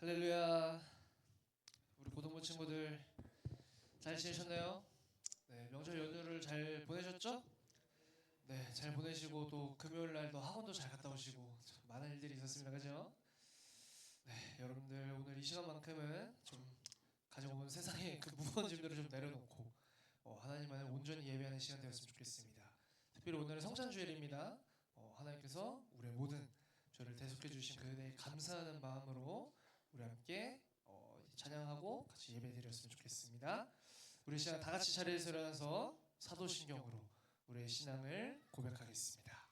할렐루야. 우리 고등부 친구들 잘 지내셨나요? 네, 명절 연휴를 잘 보내셨죠? 네, 잘 보내시고 또 금요일 날도 학원도 잘 갔다 오시고 참 많은 일들이 있었습니다. 그죠? 네, 여러분들 오늘 이 시간만큼은 좀 가지고 온 세상의 그 무거운 짐들을 좀 내려놓고 하나님만을 온전히 예배하는 시간 되었으면 좋겠습니다. 특별히 오늘은 성찬주일입니다. 하나님께서 우리의 모든 죄를 대속해 주신 그에 감사하는 마음으로 우리 함께 찬양하고 같이 예배드렸으면 좋겠습니다. 우리 시간 다 같이 자리에서 일어나서 사도신경으로 우리의 신앙을 고백하겠습니다.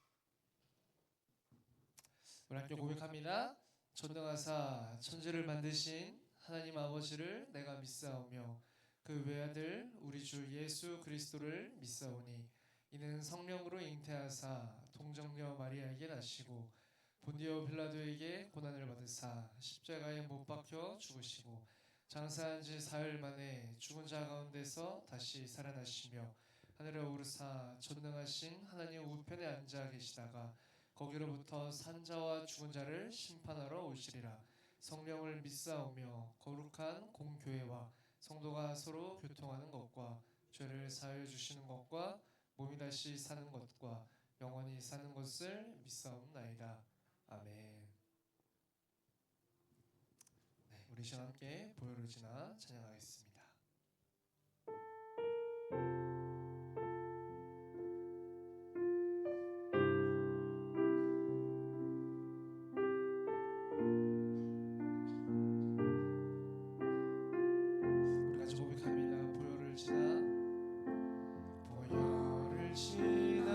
우리 함께 고백합니다. 전능하사 천지를 만드신 하나님 아버지를 내가 믿사오며 그 외아들 우리 주 예수 그리스도를 믿사오니 이는 성령으로 잉태하사 동정녀 마리아에게 나시고 본디오 빌라도에게 고난을 받으사 십자가에 못 박혀 죽으시고 장사한 지 사흘 만에 죽은 자 가운데서 다시 살아나시며 하늘에 오르사 전능하신 하나님 우편에 앉아 계시다가 거기로부터 산자와 죽은 자를 심판하러 오시리라. 성령을 믿사오며 거룩한 공교회와 성도가 서로 교통하는 것과 죄를 사하여 주시는 것과 몸이 다시 사는 것과 영원히 사는 것을 믿사옵나이다. 아멘. 네, 우리 시간 함께 보혈을 지나 찬양하겠습니다. 우리 같이 고백합니다. 보혈을 지나 보혈을 지나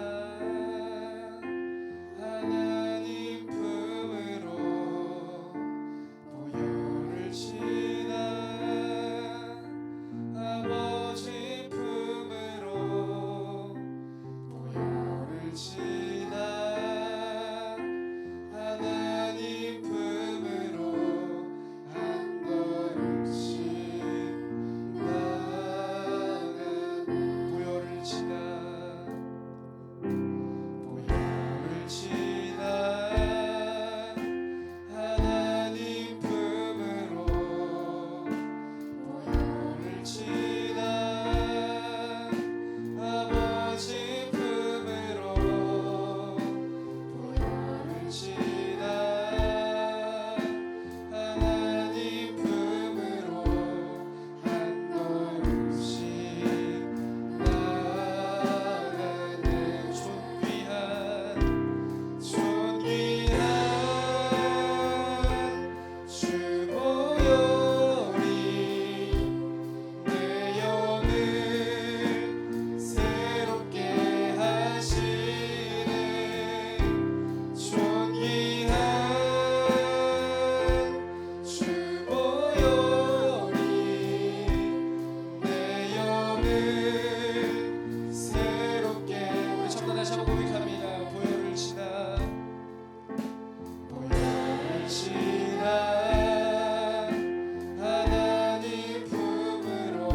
하나님 품으로 보혈을 지나 아버지 품으로 보혈을 지나 하나님 품으로 한 걸음씩 나아가는 보혈을 지나 보혈을 지나 하나님 품으로 보혈을 지나 아버지 품으로 보혈을 지나 하나님 품으로 한 걸음씩 나아가는 존귀한 주 보혈이 내 영을 새롭게 하시네. 존귀한 주 보혈이 내 영을 새롭게. 우리 전부 다시 한번 고백합니다. 보혈을 지나 보혈을 지나 하나님 품으로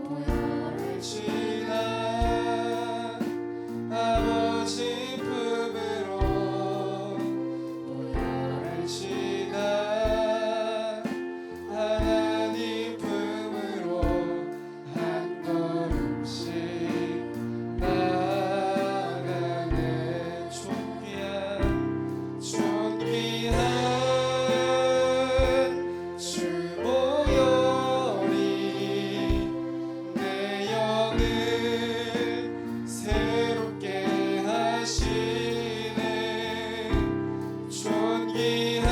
보혈을 지나 아버지 품으로 보혈을 지나 하나님 품으로 한 걸음씩 나아가는 존귀한 주 보혈이 내 영을 새롭게 하시네. 존귀한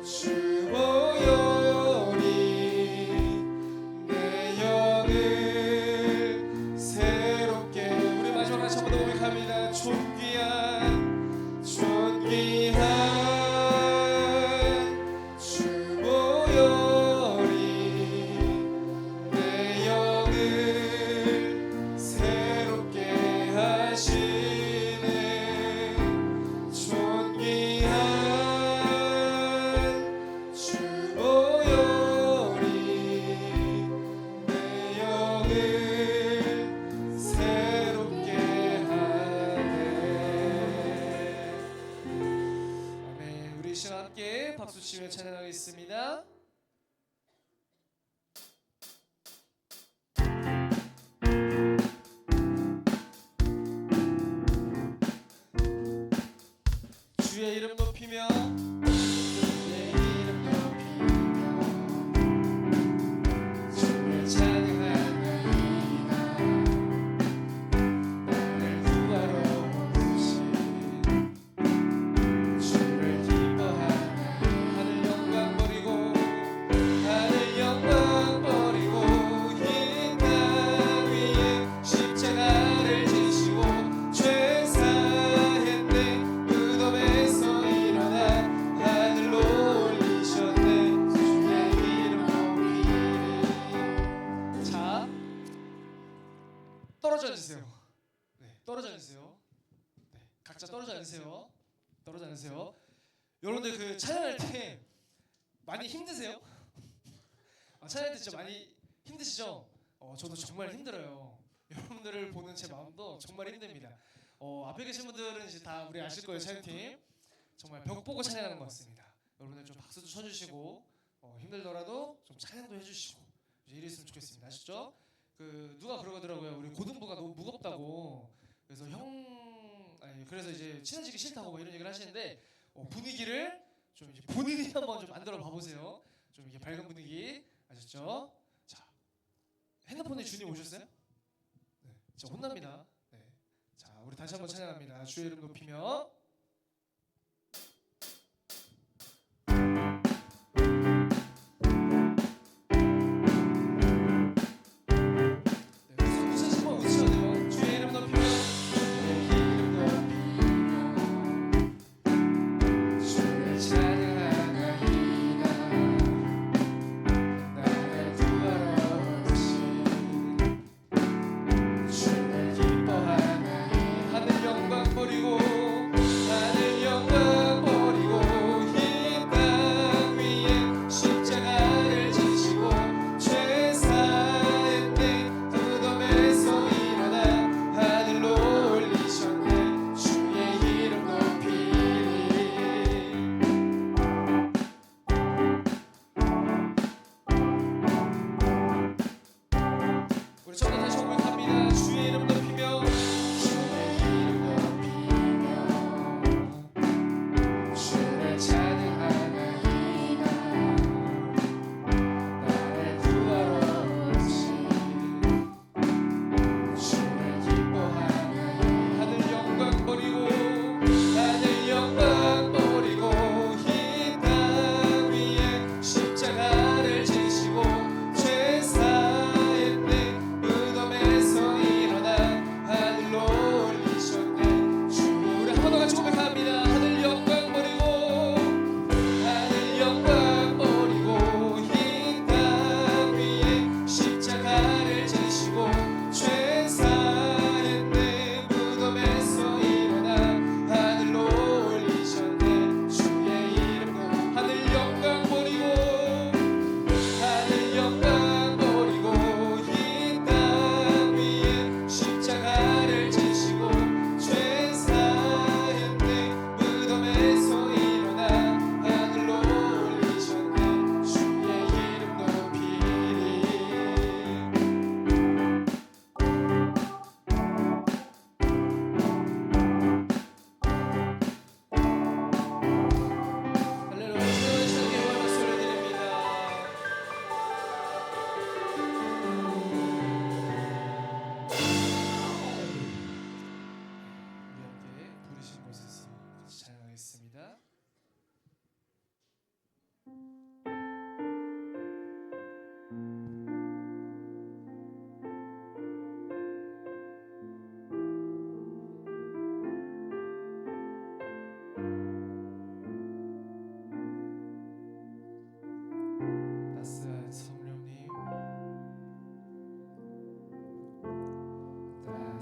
주 보혈이 내 영을 새롭게. 우리 마지막 다시 한번 더 고백합니다. 존귀한 주 보혈이 내 영을 새롭게 하시네. 존귀한 주 보혈이 내 영을 새롭게 하네. 박수 치며 찬양하겠습니다. 주의 이름 높이며 주의 이름 높이며 주를 찬양하나이다. 나를 구하러 오신 주를 기뻐하나이다. 하늘 영광 버리고 하늘 영광 버리고 이 땅 위에 십자가를 지시고 죄 사했네. 무덤에서 일어나 하늘로 올리셨네. 주의 이름 높이리. 자, 떨어져 앉으세요. 네, 떨어져 앉으세요. 네, 각자 떨어져 앉으세요. 떨어져 앉으세요. 여러분들 그 찬양할 때 많이 힘드세요? 찬양할 때 진짜 많이 힘드시죠? 저도 정말 힘들어요. 여러분들을 보는 제 마음도 정말 힘듭니다. 앞에 계신 분들은 이제 다 우리 아실 거예요. 찬양팀 정말 벽 보고 찬양하는 것 같습니다. 여러분들 좀 박수도 쳐주시고 힘들더라도 좀 찬양도 해주시고 이랬으면 좋겠습니다. 아시죠? 그 누가 그러더라고요. 우리 고등부가 너무 무겁다고. 그래서 그래서 이제 친해지기 싫다고 뭐 이런 얘기를 하시는데 분위기를 좀 이제 본인이 한번 좀 만들어 봐보세요. 좀 이게 밝은 분위기 아셨죠? 자, 핸드폰에 주님 오셨어요? 네, 진짜 혼납니다. 네, 자, 우리 다시 한번 찬양합니다. 주의 이름 높이며.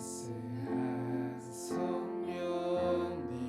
따스한 성령님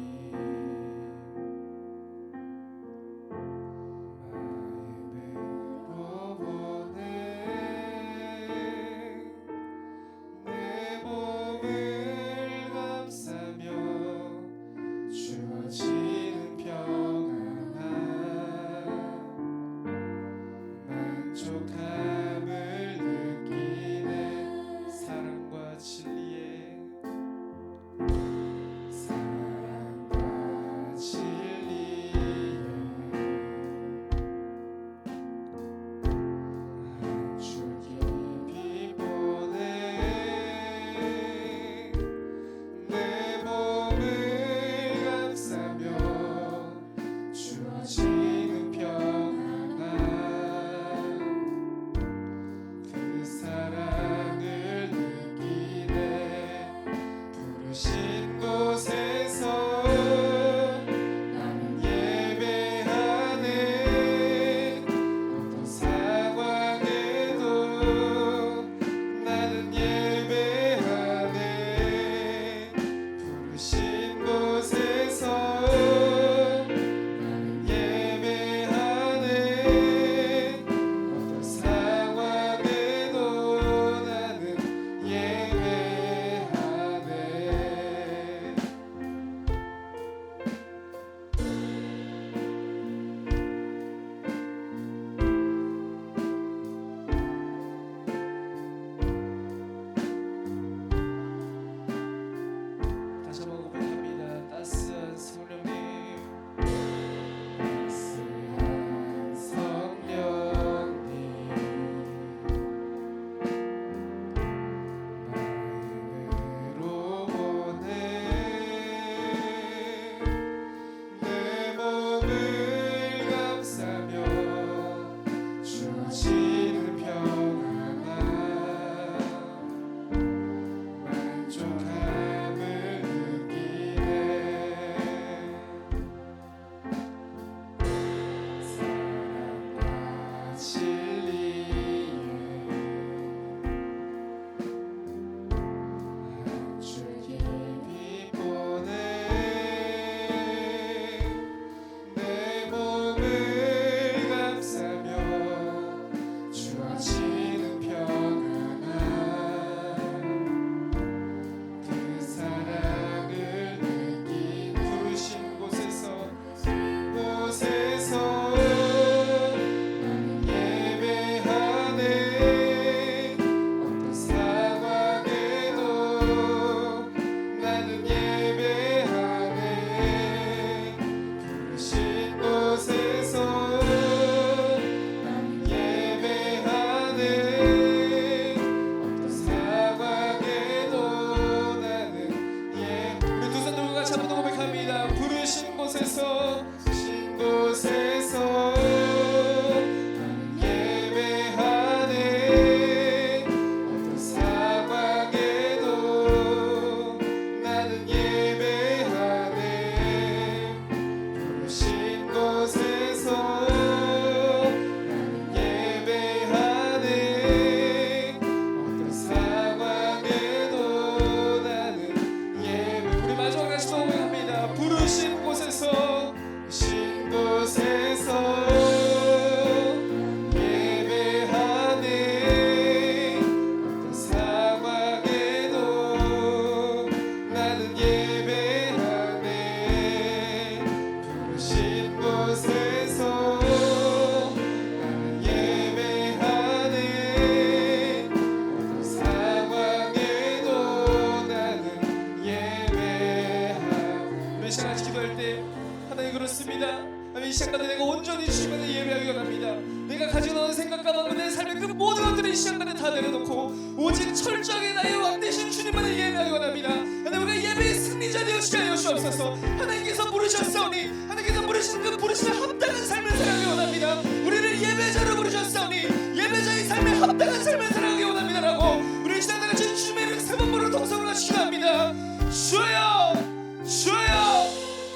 같이 한번 더 고백합니다. 부르신 곳에서 신 곳에서 예배하네. 어떤 상황에도 나는 예배하네. 부르신 곳에서 나는 예배하네. 어떤 상황에도 나는 예배. 우리 마지막 같이 고백합니다. 부르신 곳에서 신 곳에서 예배하네. 어떤 상황에도 나는 예배하네. 부르신 곳에서 나는 예배하네. 어떤 상황에도 나는 예배하네. 우리 시간 기도할 때 하나님 그렇습니다. 하나님 이 시간까지 내가 온전히 주님을 예배하기 원합니다. 내가 가지고 나온 생각과 마음과 내 삶의 그 모든 것들을 이 시간까지 다 내려놓고 오직 철저하게 나의 왕 되신 주님만을 예배하기 원합니다. 하나님 우리가 예배의 승리자 되어지게 하여 주옵소서. 하나님께서 부르셨사오니 하나님께서 부르신 그 부르심에 합당한 삶을 살아가기 원합니다. 우리를 예배자로 부르셨사오니 예배자의 삶에 합당한 삶을 살아가기 원합니다라고 우리 시간 다 같이 주님의 이름 세 번 부르는 동성으로 같이 기도합니다. 주여 주여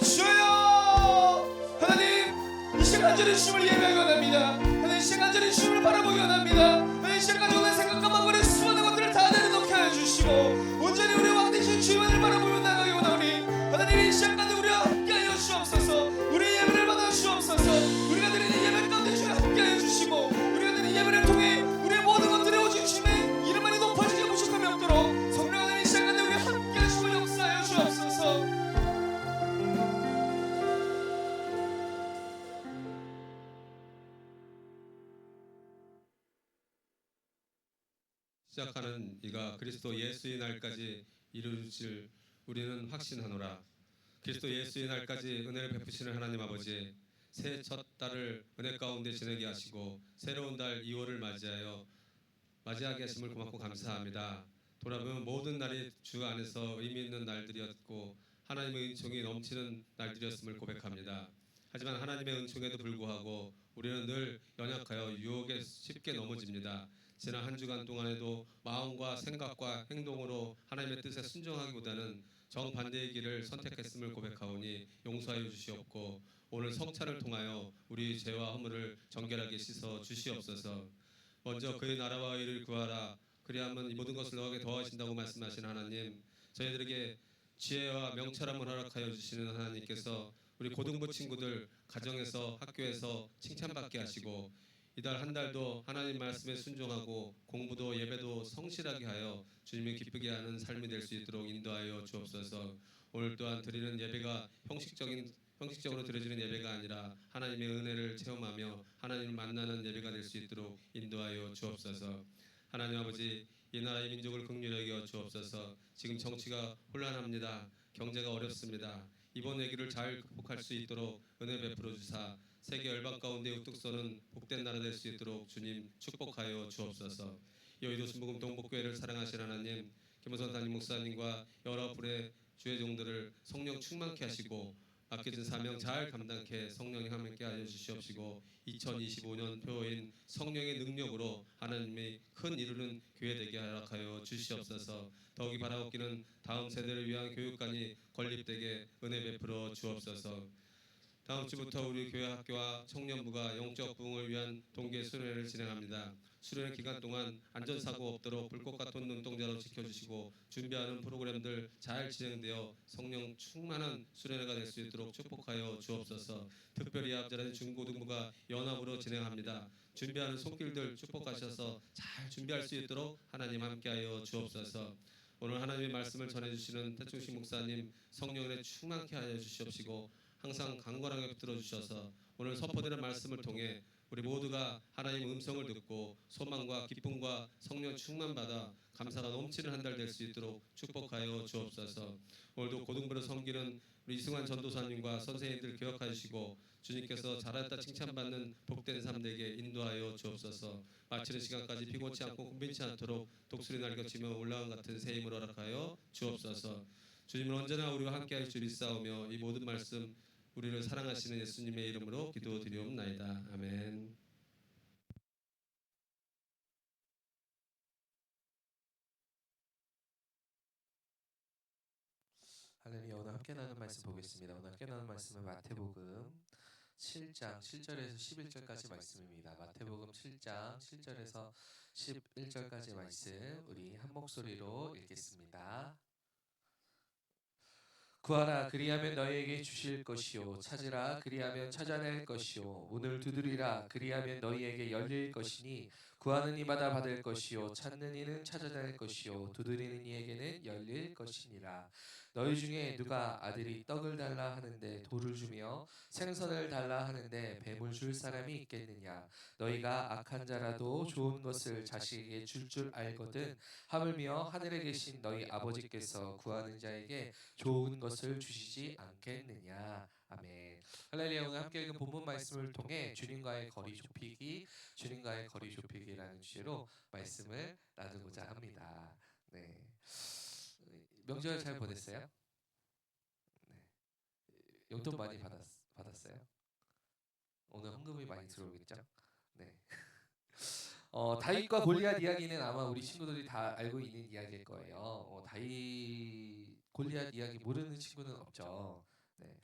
주여. 하나님 이 시간 간절히 주님을 예배하기 원합니다. 하나님 이 시간 간절히 주님을 바라보기 원합니다. 하나님 이 시간 가지고 난 생각과 마음의 수많은 것들을 다 내려놓게 하여 주시고 온전히 우리 왕 되신 주님을 바라보며 나가기 원하오니 하나님 이 시간 가운데 우리와 함께하여 주옵소서. 우리의 예배를 받아 주옵소서. 우리가 드리는 예배 가운데 주님 함께하여 주시고 우리가 드리는 예배를 통해 우리의 모든 것들이 오직 주님의 이름만이 높아지게 무식함이 없도록 성령 하나님 이 시간 가운데 우리와 함께하시고 역사하여 주옵소서. 시작하는 이가 그리스도 예수의 날까지 이루실 우리는 확신하노라. 그리스도 예수의 날까지 은혜를 베푸시는 하나님 아버지, 새 첫 달을 은혜 가운데 지내게 하시고 새로운 달 2월을 맞이하게 하심을 고맙고 감사합니다. 돌아보면 모든 날이 주 안에서 의미 있는 날들이었고 하나님의 은총이 넘치는 날들이었음을 고백합니다. 하지만 하나님의 은총에도 불구하고 우리는 늘 연약하여 유혹에 쉽게 넘어집니다. 지난 한 주간 동안에도 마음과 생각과 행동으로 하나님의 뜻에 순종하기보다는 정반대의 길을 선택했음을 고백하오니 용서하여 주시옵고 오늘 성찬을 통하여 우리 죄와 허물을 정결하게 씻어 주시옵소서. 먼저 그의 나라와 의를 구하라. 그리하면 이 모든 것을 너에게 더하신다고 말씀하신 하나님, 저희들에게 지혜와 명철함을 허락하여 주시는 하나님께서 우리 고등부 친구들 가정에서 학교에서 칭찬받게 하시고 이달 한 달도 하나님 말씀에 순종하고 공부도 예배도 성실하게 하여 주님을 기쁘게 하는 삶이 될 수 있도록 인도하여 주옵소서. 오늘 또한 드리는 예배가 형식적으로 드려지는 예배가 아니라 하나님의 은혜를 체험하며 하나님을 만나는 예배가 될 수 있도록 인도하여 주옵소서. 하나님 아버지, 이 나라의 민족을 긍휼히 여겨 주옵소서. 지금 정치가 혼란합니다. 경제가 어렵습니다. 이번 위기를 잘 극복할 수 있도록 은혜 베풀어 주사 세계 열방 가운데 우뚝 서는 복된 나라 될 수 있도록 주님 축복하여 주옵소서. 여의도 순복음 동복교회를 사랑하신 하나님, 김우선 담임 목사님과 여러 분의 주의 종들을 성령 충만케 하시고 맡겨진 사명 잘 감당케 성령이 함께 하여 주시옵시고 2025년 표인 성령의 능력으로 하나님의 큰 이루는 교회 되게 허락하여 주시옵소서. 더욱이 바라옵기는 다음 세대를 위한 교육관이 건립되게 은혜 베풀어 주옵소서. 다음 주부터 우리 교회 학교와 청년부가 영적 부흥을 위한 동계 수련회를 진행합니다. 수련회 기간 동안 안전사고 없도록 불꽃 같은 눈동자로 지켜주시고 준비하는 프로그램들 잘 진행되어 성령 충만한 수련회가 될 수 있도록 축복하여 주옵소서. 특별히 앞자라는 중고등부가 연합으로 진행합니다. 준비하는 손길들 축복하셔서 잘 준비할 수 있도록 하나님 함께하여 주옵소서. 오늘 하나님의 말씀을 전해주시는 태충식 목사님 성령에 충만케 하여 주시옵시고 항상 강건하게 붙들어 주셔서 오늘 선포되는 말씀을 통해 우리 모두가 하나님의 음성을 듣고 소망과 기쁨과 성령 충만받아 감사가 넘치는 한 달 될 수 있도록 축복하여 주옵소서. 오늘도 고등부를 섬기는 우리 이승환 전도사님과 선생님들 기억하여 주시고 주님께서 잘했다 칭찬받는 복된 삶 되게 인도하여 주옵소서. 마치는 시간까지 피곤치 않고 곤빈치 않도록 독수리 날개치며 올라간 같은 새 힘을 허락하여 주옵소서. 주님은 언제나 우리와 함께할 줄 믿사오며 이 모든 말씀 우리를 사랑하시는 예수님의 이름으로 기도드리옵나이다. 아멘. 할렐루야. 오늘 함께 나눈 말씀 보겠습니다. 오늘 함께 나눈 말씀은 마태복음 7장 7절에서 11절까지 말씀입니다. 마태복음 7장 7절에서 11절까지 말씀 우리 한 목소리로 읽겠습니다. 구하라 그리하면 너희에게 주실 것이요 찾으라 그리하면 찾아낼 것이요 문을 두드리라 그리하면 너희에게 열릴 것이니 구하는 이마다 받을 것이요 찾는 이는 찾아낼 것이요 두드리는 이에게는 열릴 것이니라. 너희 중에 누가 아들이 떡을 달라 하는데 돌을 주며 생선을 달라 하는데 뱀을 줄 사람이 있겠느냐. 너희가 악한 자라도 좋은 것을 자식에게 줄 알거든 하물며 하늘에 계신 너희 아버지께서 구하는 자에게 좋은 것을 주시지 않겠느냐. 아멘. 할렐루야. 오늘 함께 읽은 본문 말씀을 통해 주님과의 거리 좁히기라는 주제로 말씀을 나누고자 합니다. 네. 명절 잘 보냈어요? 네. 용돈 많이 받았어요? 오늘 헌금이 많이 들어오겠죠? 네. 다윗과 골리앗 이야기는 아마 우리 친구들이 다 알고 있는 이야기일 거예요. 다윗 골리앗 이야기 모르는 친구는 없죠. 네.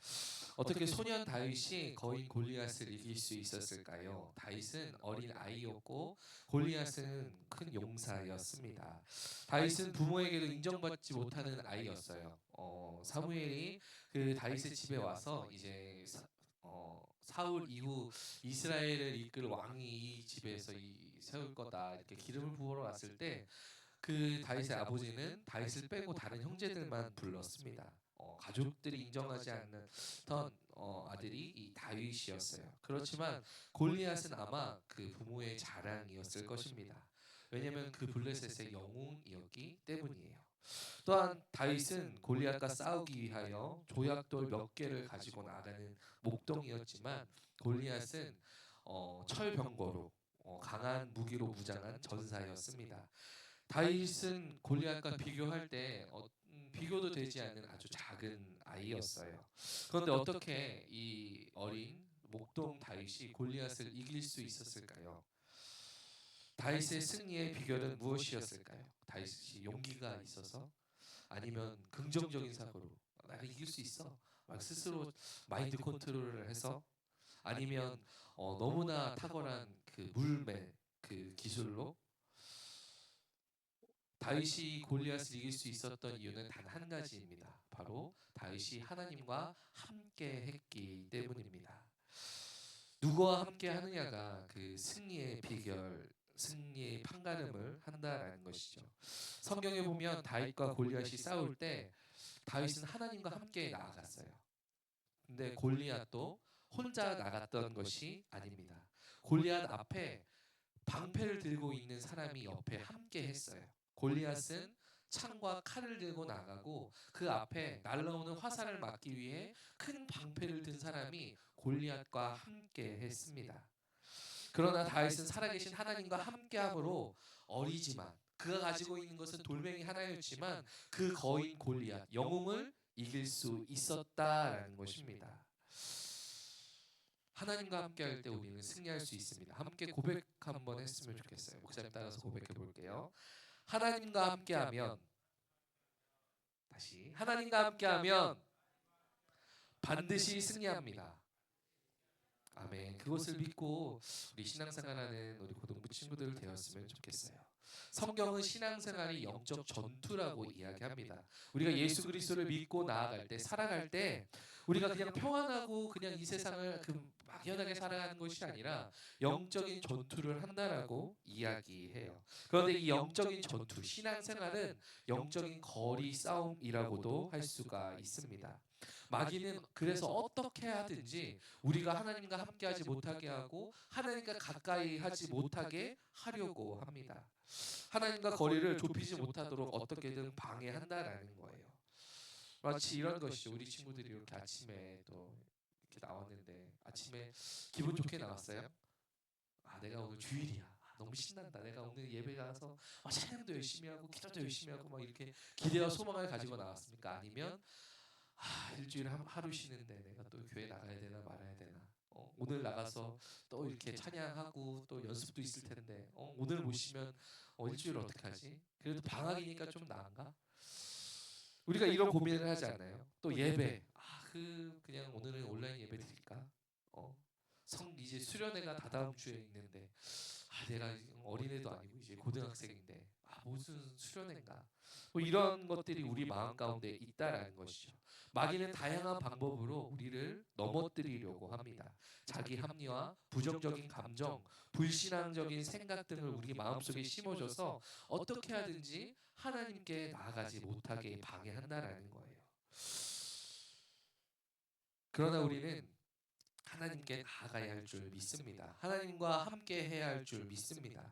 어떻게 소년 다윗이 거인 골리앗을 이길 수 있었을까요? 다윗은 어린 아이였고 골리앗은 큰 용사였습니다. 다윗은 부모에게도 인정받지 못하는 아이였어요. 사무엘이 그 다윗의 집에 와서 이제 사울 이후 이스라엘을 이끌 왕이 이 집에서 세울 거다 이렇게 기름을 부으러 왔을 때 그 다윗의 아버지는 다윗을 빼고 다른 형제들만 불렀습니다. 가족들이 인정하지 않던 아들이 이 다윗이었어요. 그렇지만 골리앗은 아마 그 부모의 자랑이었을 것입니다. 왜냐하면 그 블레셋의 영웅이었기 때문이에요. 또한 다윗은 골리앗과 싸우기 위하여 조약돌 몇 개를 가지고 나가는 목동이었지만 골리앗은 철병거로 강한 무기로 무장한 전사였습니다. 다윗은 골리앗과 비교할 때 비교도 되지 않는 아주 작은 아이였어요. 그런데 어떻게 이 어린 목동 다윗이 골리앗을 이길 수 있었을까요? 다윗의 승리의 비결은 무엇이었을까요? 다윗이 용기가 있어서 아니면 긍정적인 사고로 내가 이길 수 있어 막 스스로 마인드 컨트롤을 해서 아니면 너무나 탁월한 그 물매 그 기술로 다윗이 골리앗을 이길 수 있었던 이유는 단 한 가지입니다. 바로 다윗이 하나님과 함께 했기 때문입니다. 누구와 함께 하느냐가 그 승리의 비결, 승리의 판가름을 한다라는 것이죠. 성경에 보면 다윗과 골리앗이 싸울 때 다윗은 하나님과 함께 나아갔어요. 근데 골리앗도 혼자 나갔던 것이 아닙니다. 골리앗 앞에 방패를 들고 있는 사람이 옆에 함께 했어요. 골리앗은 창과 칼을 들고 나가고 그 앞에 날아오는 화살을 막기 위해 큰 방패를 든 사람이 골리앗과 함께 했습니다. 그러나 다윗은 살아계신 하나님과 함께함으로 어리지만 그가 가지고 있는 것은 돌멩이 하나였지만 그 거인 골리앗 영웅을 이길 수 있었다라는 것입니다. 하나님과 함께할 때 우리는 승리할 수 있습니다. 함께 고백 한번 했으면 좋겠어요. 목사님 따라서 고백해 볼게요. 하나님과 함께하면 다시 하나님과 함께하면 반드시 승리합니다. 아멘. 그것을 믿고 우리 신앙생활하는 우리 고등부 친구들 되었으면 좋겠어요. 성경은 신앙생활이 영적 전투라고 이야기합니다. 우리가 예수 그리스도를 믿고 나아갈 때 살아갈 때 우리가 그냥 평안하고 그냥 이 세상을 막연하게 살아가는 것이 아니라 영적인 전투를 한다라고 이야기해요. 그런데 이 영적인 전투, 신앙생활은 영적인 거리 싸움이라고도 할 수가 있습니다. 마귀는 그래서 어떻게 하든지 우리가 하나님과 함께하지 못하게 하고 하나님과 가까이 하지 못하게 하려고 합니다. 하나님과 거리를 좁히지 못하도록 어떻게든 방해한다라는 거예요. 마치 이런 것이 우리 친구들이 이렇게 아침에 또 이렇게 나왔는데 아침에 기분 좋게 나왔어요. 내가 오늘 주일이야. 너무 신난다. 내가 오늘 예배 가서 찬양도 열심히 하고 기도도 열심히 하고 막 이렇게 기대와 소망을 가지고 나왔습니까? 아니면 일주일에 하루 쉬는데 내가 또 교회 나가야 되나 말아야 되나? 오늘 나가서 또 이렇게 찬양하고 또 연습도 있을 텐데 오늘 못 쉬면 일주일 어떻게 하지? 그래도 방학이니까 좀 나은가? 우리가 이런 고민을 하지 않나요? 또 예배 그냥 오늘은 온라인 예배 드릴까? 이제 수련회가 다다음 주에 있는데 내가 어린애도 아니고 이제 고등학생인데 무슨 수련회인가? 뭐 이런 것들이 우리 마음 가운데 있다라는 것이죠. 마귀는 다양한 방법으로 우리를 넘어뜨리려고 합니다. 자기 합리화, 부정적인 감정, 불신앙적인 생각 등을 우리 마음속에 심어줘서 어떻게 하든지 하나님께 나아가지 못하게 방해한다라는 거예요. 그러나 우리는 하나님께 나아가야 할 줄 믿습니다. 하나님과 함께 해야 할 줄 믿습니다.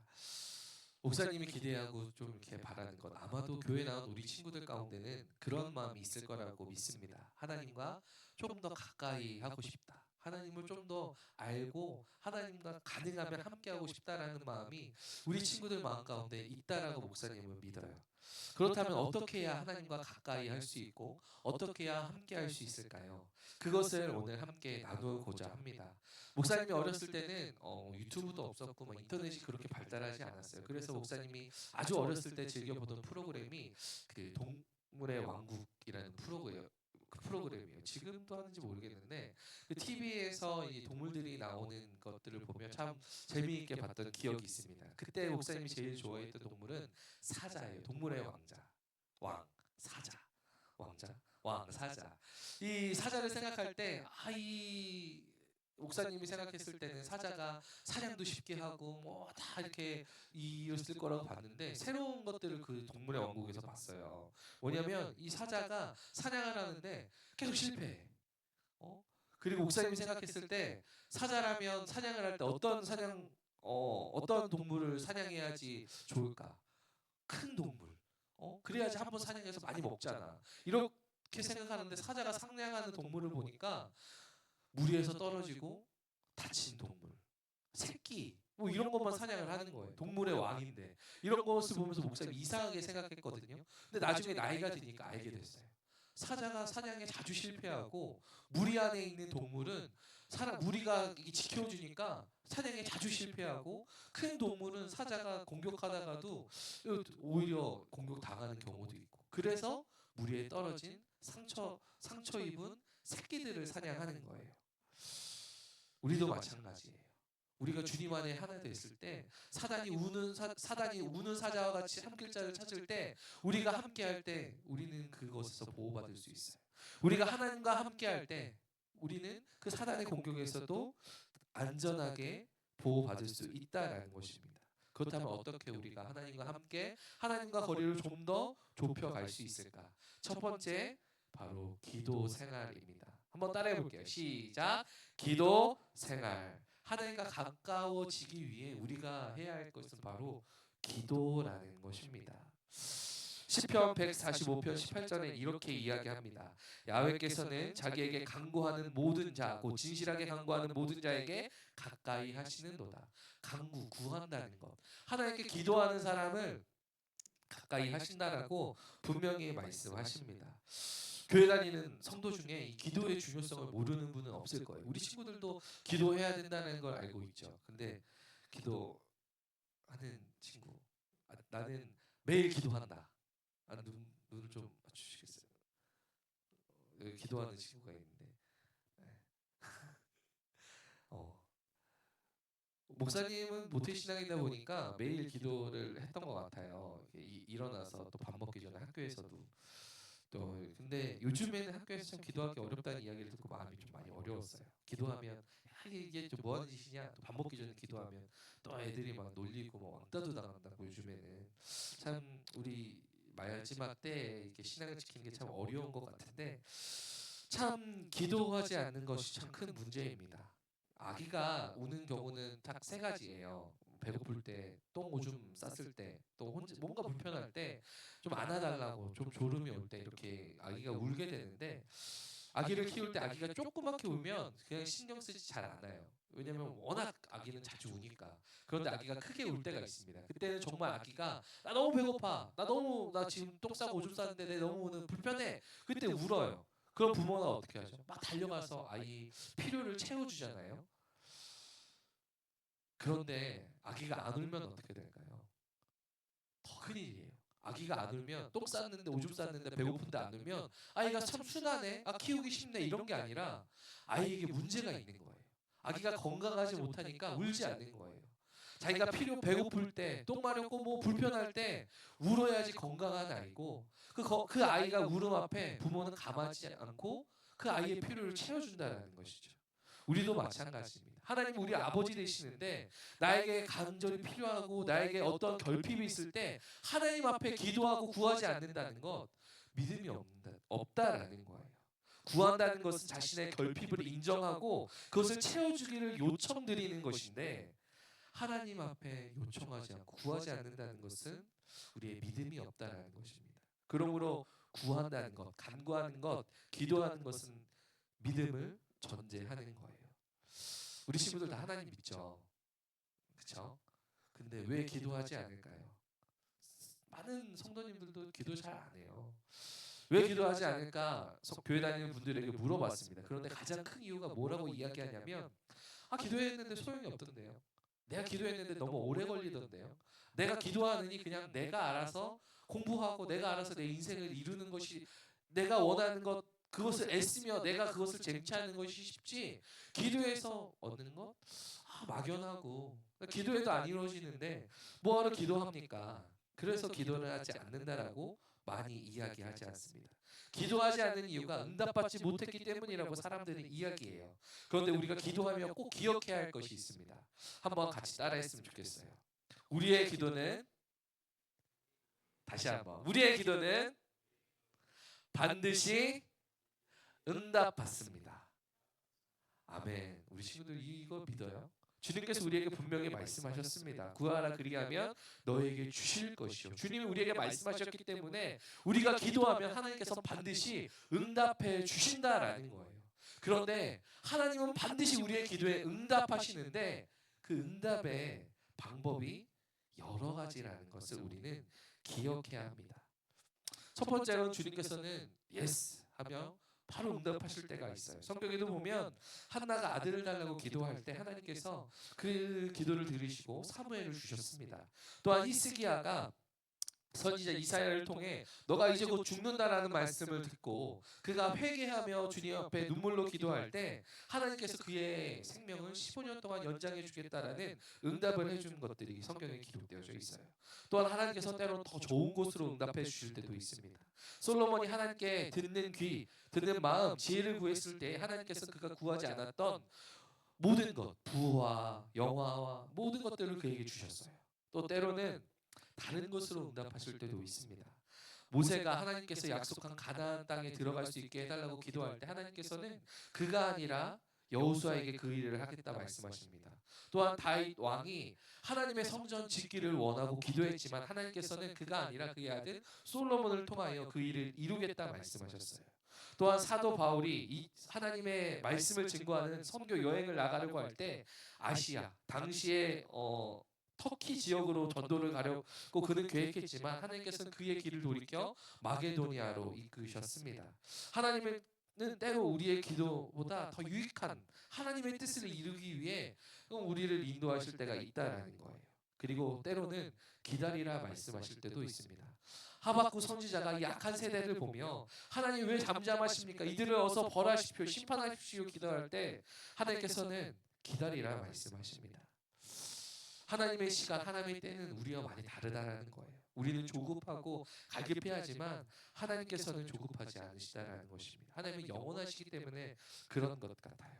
목사님이 기대하고 좀 이렇게 바라는 것, 아마도 교회 나온 우리 친구들 가운데는 그런 마음이 있을 거라고 믿습니다. 하나님과 좀 더 가까이 하고 싶다. 하나님을 좀 더 알고 하나님과 가능하면 함께 하고 싶다라는 마음이 우리 친구들 마음 가운데 있다라고 목사님은 믿어요. 그렇다면 어떻게 해야 하나님과 가까이 할 수 있고 어떻게 해야 함께 할 수 있을까요? 그것을 오늘 함께 나누고자 합니다. 목사님이 어렸을 때는 유튜브도 없었고 인터넷이 그렇게 발달하지 않았어요. 그래서 목사님이 아주 어렸을 때 즐겨보던 프로그램이 그 동물의 왕국이라는 프로그램이에요. 지금도 하는지 모르겠는데 그 TV에서 이 동물들이 나오는 것들을 보면 참 재미있게 봤던 기억이 있습니다. 그때 목사님이 제일 좋아했던 동물은 사자예요. 동물의 왕자, 사자, 왕자, 사자. 이 사자를 생각할 때 이 목사님이 생각했을 때는 사자가 사냥도 쉽게 하고 뭐 다 이렇게 이었을 거라고 봤는데 새로운 것들을 그 동물의 왕국에서 봤어요. 뭐냐면 이 사자가 사냥을 하는데 계속 실패해. 그리고 목사님이 생각했을 때 사자라면 사냥을 할 때 어떤 동물을 사냥해야지 좋을까? 큰 동물. 그래야지 한번 사냥해서 많이 먹잖아. 이렇게 생각하는데 사자가 사냥하는 동물을 보니까 무리에서 떨어지고 다친 동물, 새끼 뭐 이런 것만 사냥을 하는 거예요. 동물의 왕인데 이런 것을 보면서 목사님이 이상하게 생각했거든요. 근데 나중에 나이가 드니까 알게 됐어요. 사자가 사냥에 자주 실패하고 무리 안에 있는 동물은 무리가 지켜주니까 사냥에 자주 실패하고 큰 동물은 사자가 공격하다가도 오히려 공격당하는 경우도 있고 그래서 무리에 떨어진 상처 입은 새끼들을 사냥하는 거예요. 우리도 마찬가지예요. 우리가 주님 안에 하나 됐을 때 사단이 우는 사자와 같이 한 글자를 찾을 때 우리가 함께할 때 우리는 그것에서 보호받을 수 있어요. 우리가 하나님과 함께할 때 우리는 그 사단의 공격에서도 안전하게 보호받을 수 있다라는 것입니다. 그렇다면 어떻게 우리가 하나님과 함께 하나님과 거리를 좀 더 좁혀갈 수 있을까? 첫 번째 바로 기도 생활입니다. 한번 따라해 볼게요. 시작. 기도 생활. 하나님과 가까워지기 위해 우리가 해야 할 것은 바로 기도라는 것입니다. 시편 145편 18절에 이렇게 이야기합니다. 야훼께서는 자기에게 간구하는 모든 자, 곧 진실하게 간구하는 모든 자에게 가까이 하시는도다. 구한다는 것. 하나님께 기도하는 사람을 가까이 하신다라고 분명히 말씀하십니다. 교회 다니는 성도 중에 이 기도의 중요성을 모르는 분은 없을 거예요. 우리 친구들도 기도해야 된다는 걸 알고 있죠. 근데 기도하는 친구, 나는 매일 기도한다. 눈을 좀 맞추시겠어요? 여기 기도하는 친구가 있는데, 목사님은 모태신앙이다 보니까 매일 기도를 했던 것 같아요. 일어나서 또 밥 먹기 전에 학교에서도 또 근데 요즘에는 학교에서 참 기도하기 어렵다는 이야기를 듣고 마음이 좀 많이 어려웠어요. 기도하면 이게 좀 뭐하는 짓이냐? 또 밥 먹기 전에 기도하면 또 애들이 막 놀리고 뭐 왕따도 당한다고 요즘에는 참 우리 마지막 때 이렇게 신앙을 지키는 게 참 어려운 것 같은데 참 기도하지 않는 것이 참 큰 문제입니다. 아기가 우는 경우는 딱 세 가지예요. 배고플 때, 똥 오줌 쌌을 때, 또 혼자 뭔가 불편할 때, 좀 안아달라고, 좀 졸음이 올 때 이렇게 아기가 울게 되는데 아기를 키울 때 아기가 조그맣게 울면 그냥 신경 쓰지 잘 않아요. 왜냐면 워낙 아기는 자주 우니까. 그런데 아기가 크게 울 때가 있습니다. 그때는 정말 아기가 나 너무 배고파, 나 지금 똥 싸고 오줌 싸는데 내 너무 오늘 불편해. 그때 울어요. 그럼 부모가 어떻게 하죠? 막 달려가서 아이 필요를 채워주잖아요. 그런데 아기가 안 울면 어떻게 될까요? 더 큰일이에요. 아기가 안 울면 똥 쌌는데 오줌 쌌는데 배고픈데 안 울면 아이가 참 순하네, 키우기 쉽네 이런 게 아니라 아이에게 문제가 있는 거예요. 아기가 건강하지 못하니까 울지 않는 거예요. 자기가 배고플 때, 똥 마렵고 뭐 불편할 때 울어야지 건강한 아이고 그 아이가 울음 앞에 부모는 감하지 않고 그 아이의 필요를 채워준다는 것이죠. 우리도 마찬가지입니다. 하나님 우리 아버지 되시는데 나에게 간절히 필요하고 나에게 어떤 결핍이 있을 때 하나님 앞에 기도하고 구하지 않는다는 것 믿음이 없다라는 거예요. 구한다는 것은 자신의 결핍을 인정하고 그것을 채워주기를 요청드리는 것인데 하나님 앞에 요청하지 않고 구하지 않는다는 것은 우리의 믿음이 없다라는 것입니다. 그러므로 구한다는 것, 간구하는 것, 기도하는 것은 믿음을 전제하는 거예요. 우리 친구들 다 하나님 믿죠. 그렇죠? 근데 왜 기도하지 않을까요? 많은 성도님들도 기도 잘 안 해요. 왜 기도하지 않을까? 교회 다니는 분들에게 물어봤습니다. 그런데 가장 큰 이유가 뭐라고 이야기하냐면 기도했는데 소용이 없던데요. 내가 기도했는데 너무 오래 걸리던데요. 내가 기도하느니 그냥 내가 알아서 공부하고 내가 알아서 내 인생을 이루는 것이 내가 원하는 것 그것을 애쓰며 내가 그것을 쟁취하는 것이 쉽지 기도해서 얻는 것 막연하고 기도해도 안 이루어지는데 뭐하러 기도합니까? 그래서 기도를 하지 않는다라고 많이 이야기하지 않습니다. 기도하지 않는 이유가 응답받지 못했기 때문이라고 사람들은 이야기해요. 그런데 우리가 기도하며 꼭 기억해야 할 것이 있습니다. 한번 같이 따라했으면 좋겠어요. 우리의 기도는 다시 한번 우리의 기도는 반드시 응답받습니다. 아멘. 우리 친구들 이거 믿어요? 주님께서 우리에게 분명히 말씀하셨습니다. 구하라 그리하면 너에게 주실 것이요. 주님이 우리에게 말씀하셨기 때문에 우리가 기도하면 하나님께서 반드시 응답해 주신다라는 거예요. 그런데 하나님은 반드시 우리의 기도에 응답하시는데 그 응답의 방법이 여러 가지라는 것을 우리는 기억해야 합니다. 첫 번째로는 주님께서는 예스 하며 바로 응답하실 때가 있어요. 성경에도 보면 한나가 아들을 달라고 기도할 때 하나님께서 그 기도를 들으시고 사무엘을 주셨습니다. 또한 히스기야가 선지자 이사야를 통해 너가 이제 곧 죽는다라는 말씀을 듣고 그가 회개하며 주님 앞에 눈물로 기도할 때 하나님께서 그의 생명을 15년 동안 연장해 주겠다라는 응답을 해준 것들이 성경에 기록되어져 있어요. 또한 하나님께서 때로는 더 좋은 곳으로 응답해 주실 때도 있습니다. 솔로몬이 하나님께 듣는 귀, 듣는 마음, 지혜를 구했을 때 하나님께서 그가 구하지 않았던 모든 것, 부와 영화와 모든 것들을 그에게 주셨어요. 또 때로는 다른 것으로 응답하실 때도 있습니다. 모세가 하나님께서 약속한 가나안 땅에 들어갈 수 있게 해달라고 기도할 때 하나님께서는 그가 아니라 여호수아에게 그 일을 하겠다 말씀하십니다. 또한 다윗 왕이 하나님의 성전 짓기를 원하고 기도했지만 하나님께서는 그가 아니라 그의 아들 솔로몬을 통하여 그 일을 이루겠다 말씀하셨어요. 또한 사도 바울이 하나님의 말씀을 증거하는 선교 여행을 나가려고 할 때 아시아 당시에 터키 지역으로 전도를 가려고 그는 계획했지만 하나님께서는 그의 길을 돌이켜 마게도니아로 이끄셨습니다. 하나님은 때로 우리의 기도보다 더 유익한 하나님의 뜻을 이루기 위해 우리를 인도하실 때가 있다라는 거예요. 그리고 때로는 기다리라 말씀하실 때도 있습니다. 하박국 선지자가 약한 세대를 보며 하나님 왜 잠잠하십니까? 이들을 어서 벌하십시오. 심판하십시오. 기도할 때 하나님께서는 기다리라 말씀하십니다. 하나님의 시간, 하나님의 때는 우리와 많이 다르다라는 거예요. 우리는 조급하고 갈급해하지만 하나님께서는 조급하지 않으시다라는 것입니다. 하나님은 영원하시기 때문에 그런 것 같아요.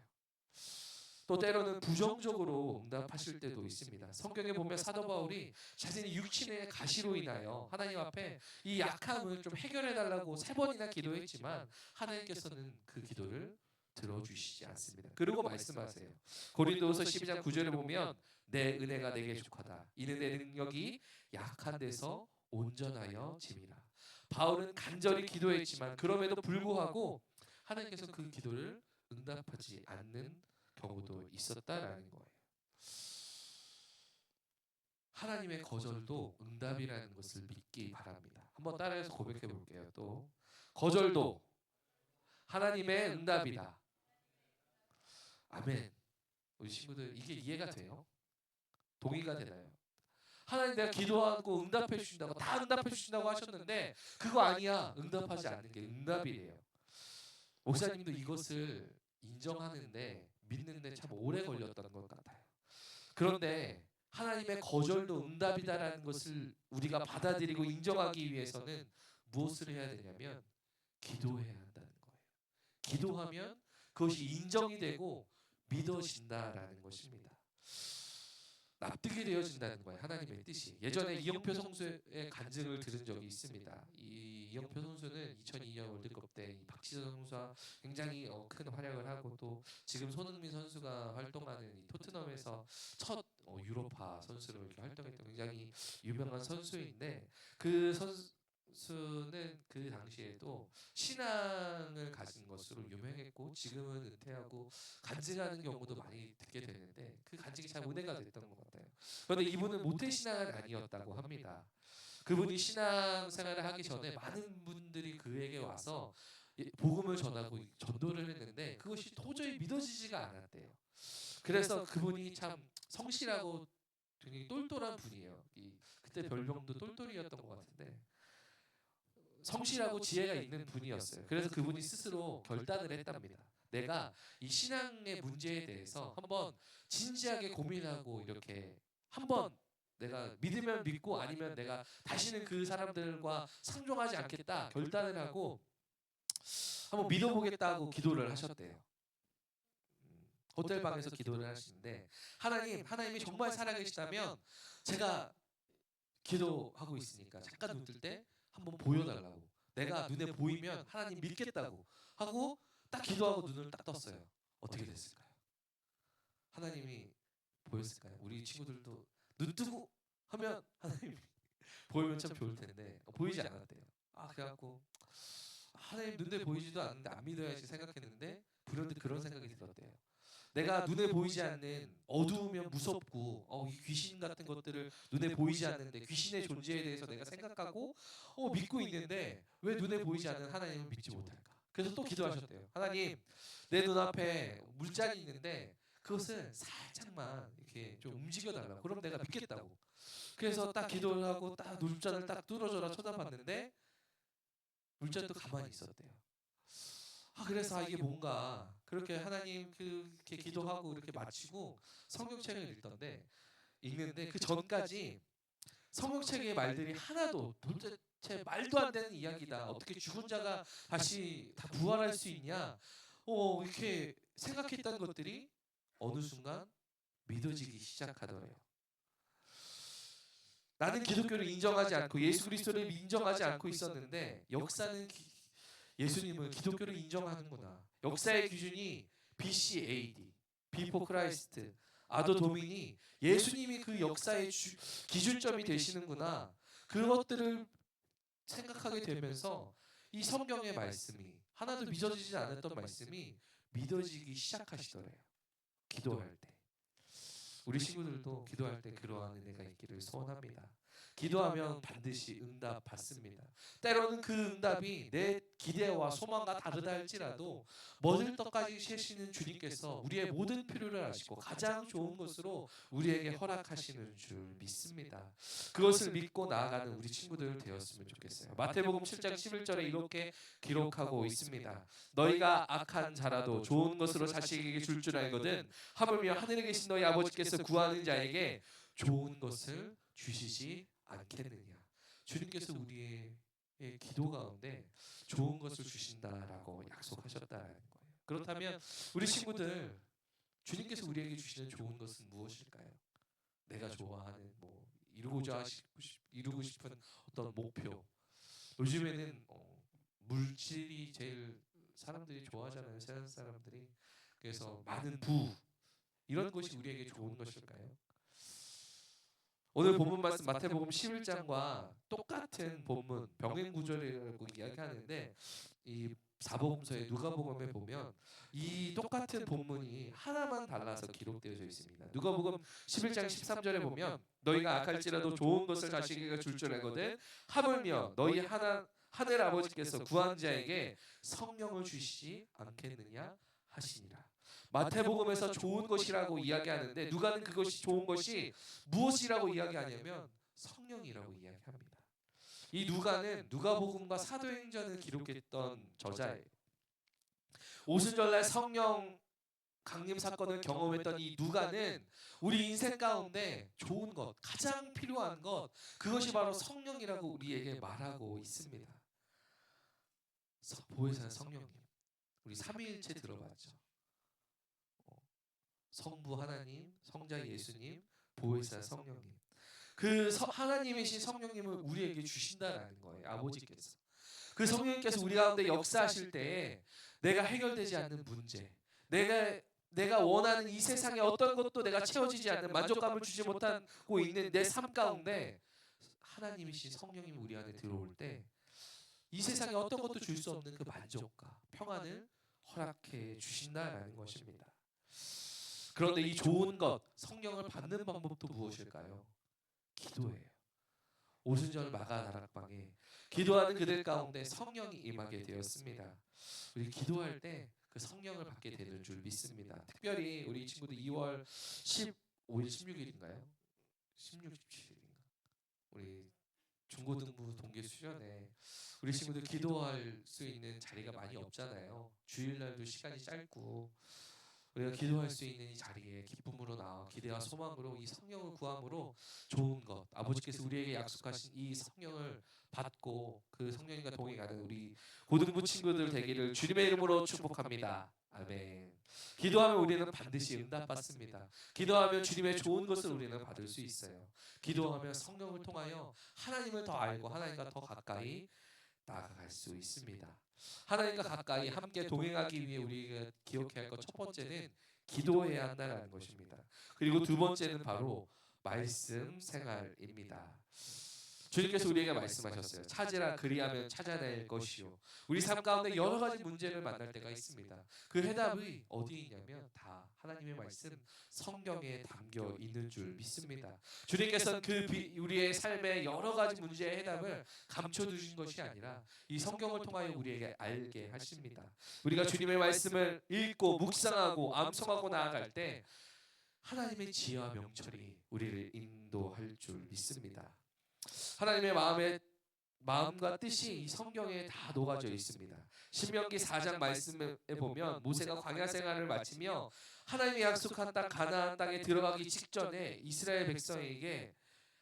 또 때로는 부정적으로 응답하실 때도 있습니다. 성경에 보면 사도 바울이 자신의 육신의 가시로 인하여 하나님 앞에 이 약함을 좀 해결해달라고 3번이나 기도했지만 하나님께서는 그 기도를 들어주시지 않습니다. 그리고 말씀하세요. 고린도후서 12장 9절에 보면 내 은혜가 내게 족하다. 이는 내 능력이 약한 데서 온전하여 짐이라. 바울은 간절히 기도했지만 그럼에도 불구하고 하나님께서 그 기도를 응답하지 않는 경우도 있었다라는 거예요. 하나님의 거절도 응답이라는 것을 믿기 바랍니다. 한번 따라해서 고백해 볼게요. 또 거절도 하나님의 응답이다. 아멘. 우리 친구들 이게 이해가 돼요? 동의가 되나요? 하나님 내가 기도하고 응답해 주신다고 다 응답해 주신다고 하셨는데 그거 아니야. 응답하지 않는 게 응답이래요. 목사님도 이것을 인정하는데 믿는데 참 오래 걸렸던 것 같아요. 그런데 하나님의 거절도 응답이다라는 것을 우리가 받아들이고 인정하기 위해서는 무엇을 해야 되냐면 기도해야 한다는 거예요. 기도하면 그것이 인정이 되고 믿어진다라는 것입니다. 납득이 되어진다는 거예요. 하나님의 뜻이. 예전에 이영표 선수의 간증을 들은 적이 있습니다. 이 이영표 선수는 2002년 월드컵 때 박지성 선수와 굉장히 큰 활약을 하고 또 지금 손흥민 선수가 활동하는 이 토트넘에서 첫 유로파 선수로 이렇게 활동했던 굉장히 유명한 선수인데 그 선수는 그 당시에도 신앙을 가진 것으로 유명했고 지금은 은퇴하고 간증하는 경우도 많이 듣게 되는데 그 간증이 참 은혜가 됐던 것 같아요. 그런데 이분은 모태신앙은 아니었다고 합니다. 그분이 신앙생활을 하기 전에 많은 분들이 그에게 와서 복음을 전하고 전도를 했는데 그것이 도저히 믿어지지가 않았대요. 그래서 그분이 참 성실하고 굉장히 똘똘한 분이에요. 그때 별명도 똘똘이었던 것 같은데 성실하고 지혜가 있는 분이었어요. 그래서 그분이 스스로 결단을 했답니다. 내가 이 신앙의 문제에 대해서 한번 진지하게 고민하고 이렇게 한번 내가 믿으면 믿고 아니면 내가 다시는 그 사람들과 상종하지 않겠다 결단을 하고 한번 믿어보겠다고 기도를 하셨대요. 호텔방에서 기도를 하시는데 하나님이 정말 살아계시다면 제가 기도하고 있으니까 잠깐 눈 뜰 때 한번 보여달라고. 내가 눈에 보이면 하나님 믿겠다고 하고 딱 기도하고 눈을 딱 떴어요. 어떻게 됐을까요? 하나님이 보였을까요? 우리 친구들도 눈 뜨고 하면 하나님이 보이면 참 좋을 텐데 보이지 않았대요. 그래갖고 하나님 눈에 보이지도 않는데 안 믿어야지 생각했는데 불현듯 그런 생각이 들었대요. 내가 눈에 보이지 않는 어두우면 무섭고 이 귀신 같은 것들을 눈에 보이지 않는데 귀신의 존재에 대해서 내가 생각하고 믿고 있는데 왜 눈에 보이지 않는 하나님을 믿지 못할까? 그래서 또 기도하셨대요. 하나님 내 눈앞에 물잔이 있는데 그것을 살짝만 이렇게 좀 움직여달라고. 그럼 내가 믿겠다고. 그래서 딱 기도를 하고 딱 물잔을 딱 뚫어져라 쳐다봤는데 물잔도 가만히 있었대요. 그래서 이게 뭔가 그렇게 하나님 그렇게 기도하고 이렇게 마치고 성경책을 읽는데 그 전까지 성경책의 말들이 하나도 도대체 말도 안 되는 이야기다. 어떻게 죽은 자가 다시 다 부활할 수 있냐? 이렇게 생각했던 것들이 어느 순간 믿어지기 시작하더래요. 나는 기독교를 인정하지 않고 예수 그리스도를 인정하지 않고 있었는데 역사는 예수님을 기독교를 인정하는구나. 역사의 기준이 BC AD, Before Christ, 아도 도미니 예수님이 그 역사의 기준점이 되시는구나. 그것들을 생각하게 되면서 이 성경의 말씀이 하나도 믿어지지 않았던 말씀이 믿어지기 시작하시더래요. 기도할 때. 우리 친구들도 기도할 때 그러한 은혜가 있기를 소원합니다. 기도하면 반드시 응답 받습니다. 때로는 그 응답이 내 기대와 소망과 다르다 할지라도 먹을 떡까지 세시는 주님께서 우리의 모든 필요를 아시고 가장 좋은 것으로 우리에게 허락하시는 줄 믿습니다. 그것을 믿고 나아가는 우리 친구들 되었으면 좋겠어요. 마태복음 7장 11절에 이렇게 기록하고 있습니다. 너희가 악한 자라도 좋은 것으로 자식에게 줄 줄 알거든 하물며 하늘에 계신 너희 아버지께서 구하는 자에게 좋은 것을 주시지 않겠느냐. 주님께서 우리의 기도 가운데 좋은 것을 주신다라고 약속하셨다는 거예요. 그렇다면 우리 친구들 주님께서 우리에게 주시는 좋은 것은 무엇일까요? 내가 좋아하는 이루고 싶은 어떤 목표. 요즘에는 물질이 제일 사람들이 좋아하잖아요. 세상 사람들이. 그래서 많은 부 이런 것이 우리에게 좋은 것일까요? 오늘 본문 말씀 마태복음 11장과 똑같은 본문 병행 구절이라고 이야기하는데 이 사복음서에 누가복음에 보면 이 똑같은 본문이 하나만 달라서 기록되어져 있습니다. 누가복음 11장 13절에 보면 너희가 악할지라도 좋은 것을 자식에게 줄 줄 알거든 하물며 너희 하늘 아버지께서 구한 자에게 성령을 주시지 않겠느냐 하시니라. 마태복음에서 좋은 것이라고 이야기하는데 누가는 그것이 좋은 것이 무엇이라고 이야기하냐면 성령이라고 이야기합니다. 이 누가는 누가복음과 사도행전을 기록했던 저자예요. 오순절날 성령 강림 사건을 경험했던 이 누가는 우리 인생 가운데 좋은 것, 가장 필요한 것, 그것이 바로 성령이라고 우리에게 말하고 있습니다. 보혜사 성령님, 우리 삼위일체 들어봤죠? 성부 하나님, 성자 예수님, 보혜사 성령님. 하나님이신 성령님을 우리에게 주신다라는 거예요. 아버지께서. 그 성령님께서 우리 가운데 역사하실 때 내가 해결되지 않는 문제, 내가 원하는 이 세상의 어떤 것도 내가 채워지지 않는 만족감을 주지 못하고 있는 내 삶 가운데 하나님이신 성령님이 우리 안에 들어올 때 이 세상에 어떤 것도 줄 수 없는 그 만족과 평안을 허락해 주신다라는 것입니다. 그런데 이 좋은 것, 성령을 받는 방법도 무엇일까요? 기도예요. 오순절 마가 다락방에 기도하는 그들 가운데 성령이 임하게 되었습니다. 우리 기도할 때 그 성령을 받게 되는 줄 믿습니다. 특별히 우리 친구들 2월 15일, 16일인가요? 16, 17일인가? 우리 중고등부 동계 수련회 우리 친구들 기도할 수 있는 자리가 많이 없잖아요. 주일날도 시간이 짧고 우리가 기도할 수 있는 이 자리에 기쁨으로 나와 기대와 소망으로 이 성령을 구함으로 좋은 것, 아버지께서 우리에게 약속하신 이 성령을 받고 그 성령님과 동행하는 우리 고등부 친구들 되기를 주님의 이름으로 축복합니다. 아멘. 기도하면 우리는 반드시 응답받습니다. 기도하면 주님의 좋은 것을 우리는 받을 수 있어요. 기도하면 성령을 통하여 하나님을 더 알고 하나님과 더 가까이 나아갈 수 있습니다. 하나님과 가까이 함께 동행하기 위해 우리가 기억해야 할 것 첫 번째는 기도해야 한다는 것입니다. 그리고 두 번째는 바로 말씀 생활입니다. 주님께서 우리에게 말씀하셨어요. 찾으라 그리하면 찾아낼 것이요. 우리 삶 가운데 여러 가지 문제를 만날 때가 있습니다. 그 해답이 어디 있냐면 다 하나님의 말씀 성경에 담겨 있는 줄 믿습니다. 주님께서는 우리의 삶의 여러 가지 문제의 해답을 감춰두신 것이 아니라 이 성경을 통하여 우리에게 알게 하십니다. 우리가 주님의 말씀을 읽고 묵상하고 암송하고 나아갈 때 하나님의 지혜와 명철이 우리를 인도할 줄 믿습니다. 하나님의 마음과 뜻이 이 성경에 다 녹아져 있습니다. 신명기 4장 말씀에 보면 모세가 광야 생활을 마치며 하나님이 약속한 땅 가나안 땅에 들어가기 직전에 이스라엘 백성에게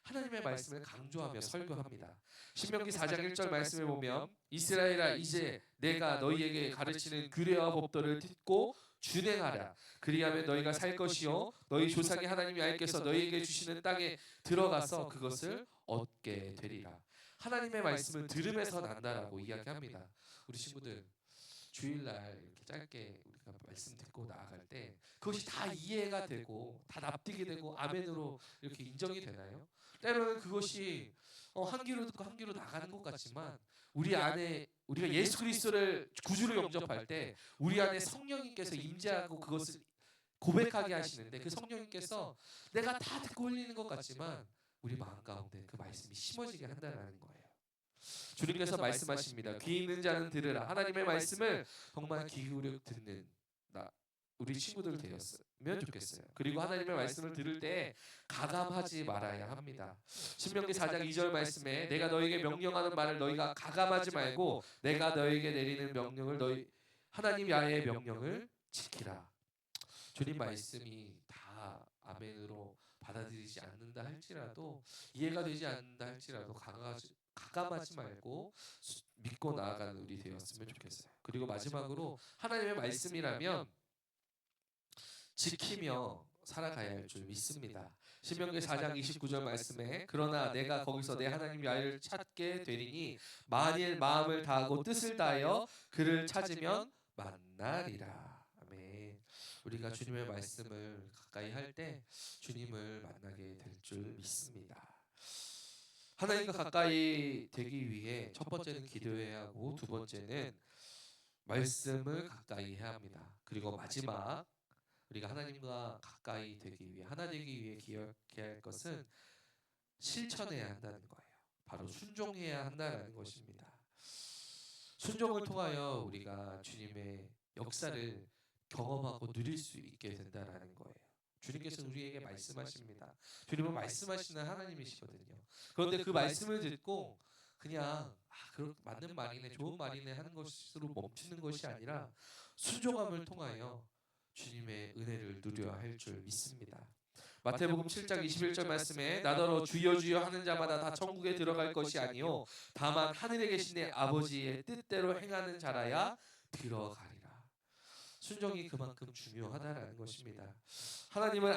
하나님의 말씀을 강조하며 설교합니다. 신명기 4장 1절 말씀에 보면 이스라엘아 이제 내가 너희에게 가르치는 규례와 법도를 듣고 준행하라. 그리하면 너희가 살 것이요 너희 조상의 하나님 야훼께서 너희에게 주시는 땅에 들어가서 그것을 얻게 되리라. 하나님의 말씀을 들음에서 난다라고 이야기합니다. 우리 친구들 주일날 이렇게 짧게 우리가 말씀 듣고 나아갈 때 그것이 다 이해가 되고 다 납득이 되고 아멘으로 이렇게 인정이 되나요? 때로는 그것이 한 귀로 듣고 한 귀로 나가는 것 같지만 우리 안에 우리가 예수 그리스도를 구주로 영접할 때 우리 안에 성령님께서 임재하고 그것을 고백하게 하시는데 그 성령님께서 내가 다 듣고 흘리는 것 같지만 우리 마음 가운데 그 말씀이 심어지게 한다는 거예요. 주님께서 말씀하십니다. 귀 있는 자는 들으라. 하나님의 말씀을 정말 귀 기울여 듣는 우리 친구들 되었으면 좋겠어요. 그리고 하나님의 말씀을 들을 때 가감하지 말아야 합니다. 신명기 4장 2절 말씀에 내가 너에게 명령하는 말을 너희가 가감하지 말고 내가 너에게 내리는 명령을 너희 하나님 야훼의 명령을 지키라. 주님 말씀이 다 아멘으로 받아들이지 않는다 할지라도 이해가 되지 않는다 할지라도 가감하지 말고 믿고 나아가는 우리 되었으면 좋겠어요. 그리고 마지막으로 하나님의 말씀이라면 지키며 살아가야 할 줄 믿습니다. 신명기 4장 29절 말씀에 그러나 내가 거기서 내 하나님 야훼를 찾게 되리니 만일 마음을 다하고 뜻을 다하여 그를 찾으면 만나리라. 아멘. 우리가 주님의 말씀을 가까이 할 때 주님을 만나게 될 줄 믿습니다. 하나님과 가까이 되기 위해 첫 번째는 기도해야 하고 두 번째는 말씀을 가까이 해야 합니다. 그리고 마지막 우리가 하나님과 가까이 되기 위해 하나 되기 위해 기억해야 할 것은 실천해야 한다는 거예요. 바로 순종해야 한다는 것입니다. 순종을 통하여 우리가 주님의 역사를 경험하고 누릴 수 있게 된다라는 거예요. 주님께서 우리에게 말씀하십니다. 주님은 말씀하시는 하나님이시거든요. 그런데 그 말씀을 듣고 그냥 맞는 말이네, 좋은 말이네 하는 것으로 멈추는 것이 아니라 순종함을 통하여 주님의 은혜를 누려야 할 줄 믿습니다. 마태복음 7장 21절 말씀에 나더러 주여 주여 하는 자마다 다 천국에 들어갈 것이 아니요 다만 하늘에 계신 내 아버지의 뜻대로 행하는 자라야 들어가리라. 순종이 그만큼 중요하다라는 것입니다. 하나님을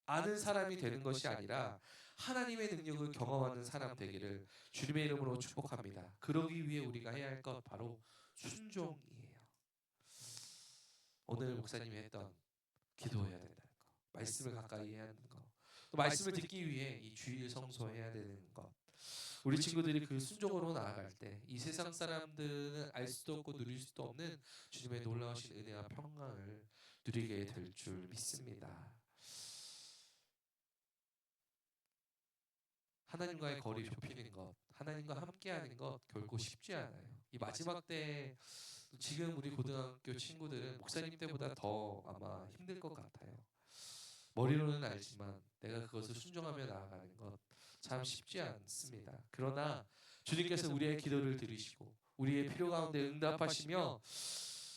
아는 사람이 되는 것이 아니라 하나님의 능력을 경험하는 사람 되기를 주님의 이름으로 축복합니다. 그러기 위해 우리가 해야 할 것 바로 순종이에요. 오늘 목사님이 했던 기도해야 된다는 거, 말씀을 가까이 해야 하는 거, 또 말씀을 듣기 위해 이 주일 성소해야 되는 것. 우리 친구들이 그 순종으로 나아갈 때 이 세상 사람들은 알 수도 없고 누릴 수도 없는 주님의 놀라우신 은혜와 평강을 누리게 될 줄 믿습니다. 하나님과의 거리 좁히는 것, 하나님과 함께하는 것 결코 쉽지 않아요. 이 마지막 때 지금 우리 고등학교 친구들은 목사님 때보다 더 아마 힘들 것 같아요. 머리로는 알지만 내가 그것을 순종하며 나아가는 것 참 쉽지 않습니다. 그러나 주님께서 우리의 기도를 들으시고 우리의 필요 가운데 응답하시며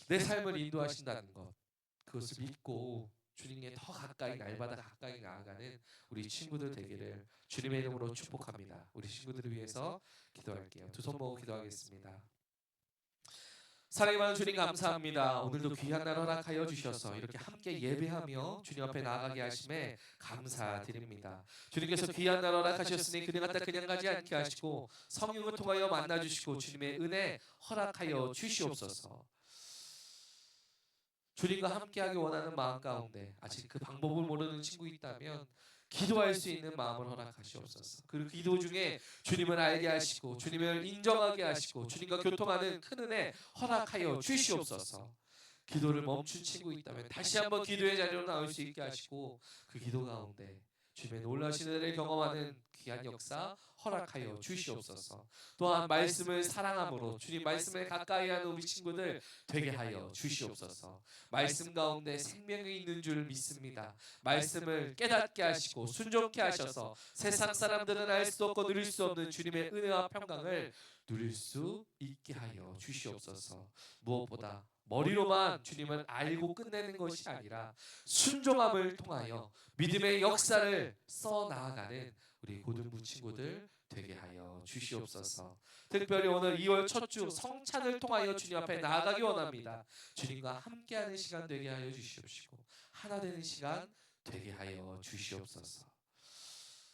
내 삶을 인도하신다는 것, 그것을 믿고 주님께 더 가까이 날마다 가까이 나아가는 우리 친구들 되기를 주님의 이름으로 축복합니다. 우리 친구들을 위해서 기도할게요. 두 손 모으고 기도하겠습니다. 사랑이 많은 주님 감사합니다. 오늘도 귀한 날 허락하여 주셔서 이렇게 함께 예배하며 주님 앞에 나아가게 하심에 감사드립니다. 주님께서 귀한 날 허락하셨으니 그냥 갔다 그냥 가지 않게 하시고 성령을 통하여 만나주시고 주님의 은혜 허락하여 주시옵소서. 주님과 함께하기 원하는 마음 가운데 아직 그 방법을 모르는 친구 있다면 기도할 수 있는 마음을 허락하시옵소서. 그리고 기도 중에 주님을 알게 하시고 주님을 인정하게 하시고 주님과 교통하는 큰 은혜 허락하여 주시옵소서. 기도를 멈춘 친구 있다면 다시 한번 기도의 자리로 나올 수 있게 하시고 그 기도 가운데 주님의 놀라신 은혜를 경험하는 귀한 역사 허락하여 주시옵소서. 또한 말씀을 사랑함으로 주님 말씀에 가까이 하는 우리 친구들 되게 하여 주시옵소서. 말씀 가운데 생명이 있는 줄 믿습니다. 말씀을 깨닫게 하시고 순종케 하셔서 세상 사람들은 알 수 없고 누릴 수 없는 주님의 은혜와 평강을 누릴 수 있게 하여 주시옵소서. 무엇보다 머리로만 주님을 알고 끝내는 것이 아니라 순종함을 통하여 믿음의 역사를 써 나아가는 우리 고등부 친구들 되게 하여 주시옵소서. 특별히 오늘 2월 첫 주 성찬을 통하여 주님 앞에 나아가기 원합니다. 주님과 함께하는 시간 되게 하여 주시옵시고 하나 되는 시간 되게 하여 주시옵소서.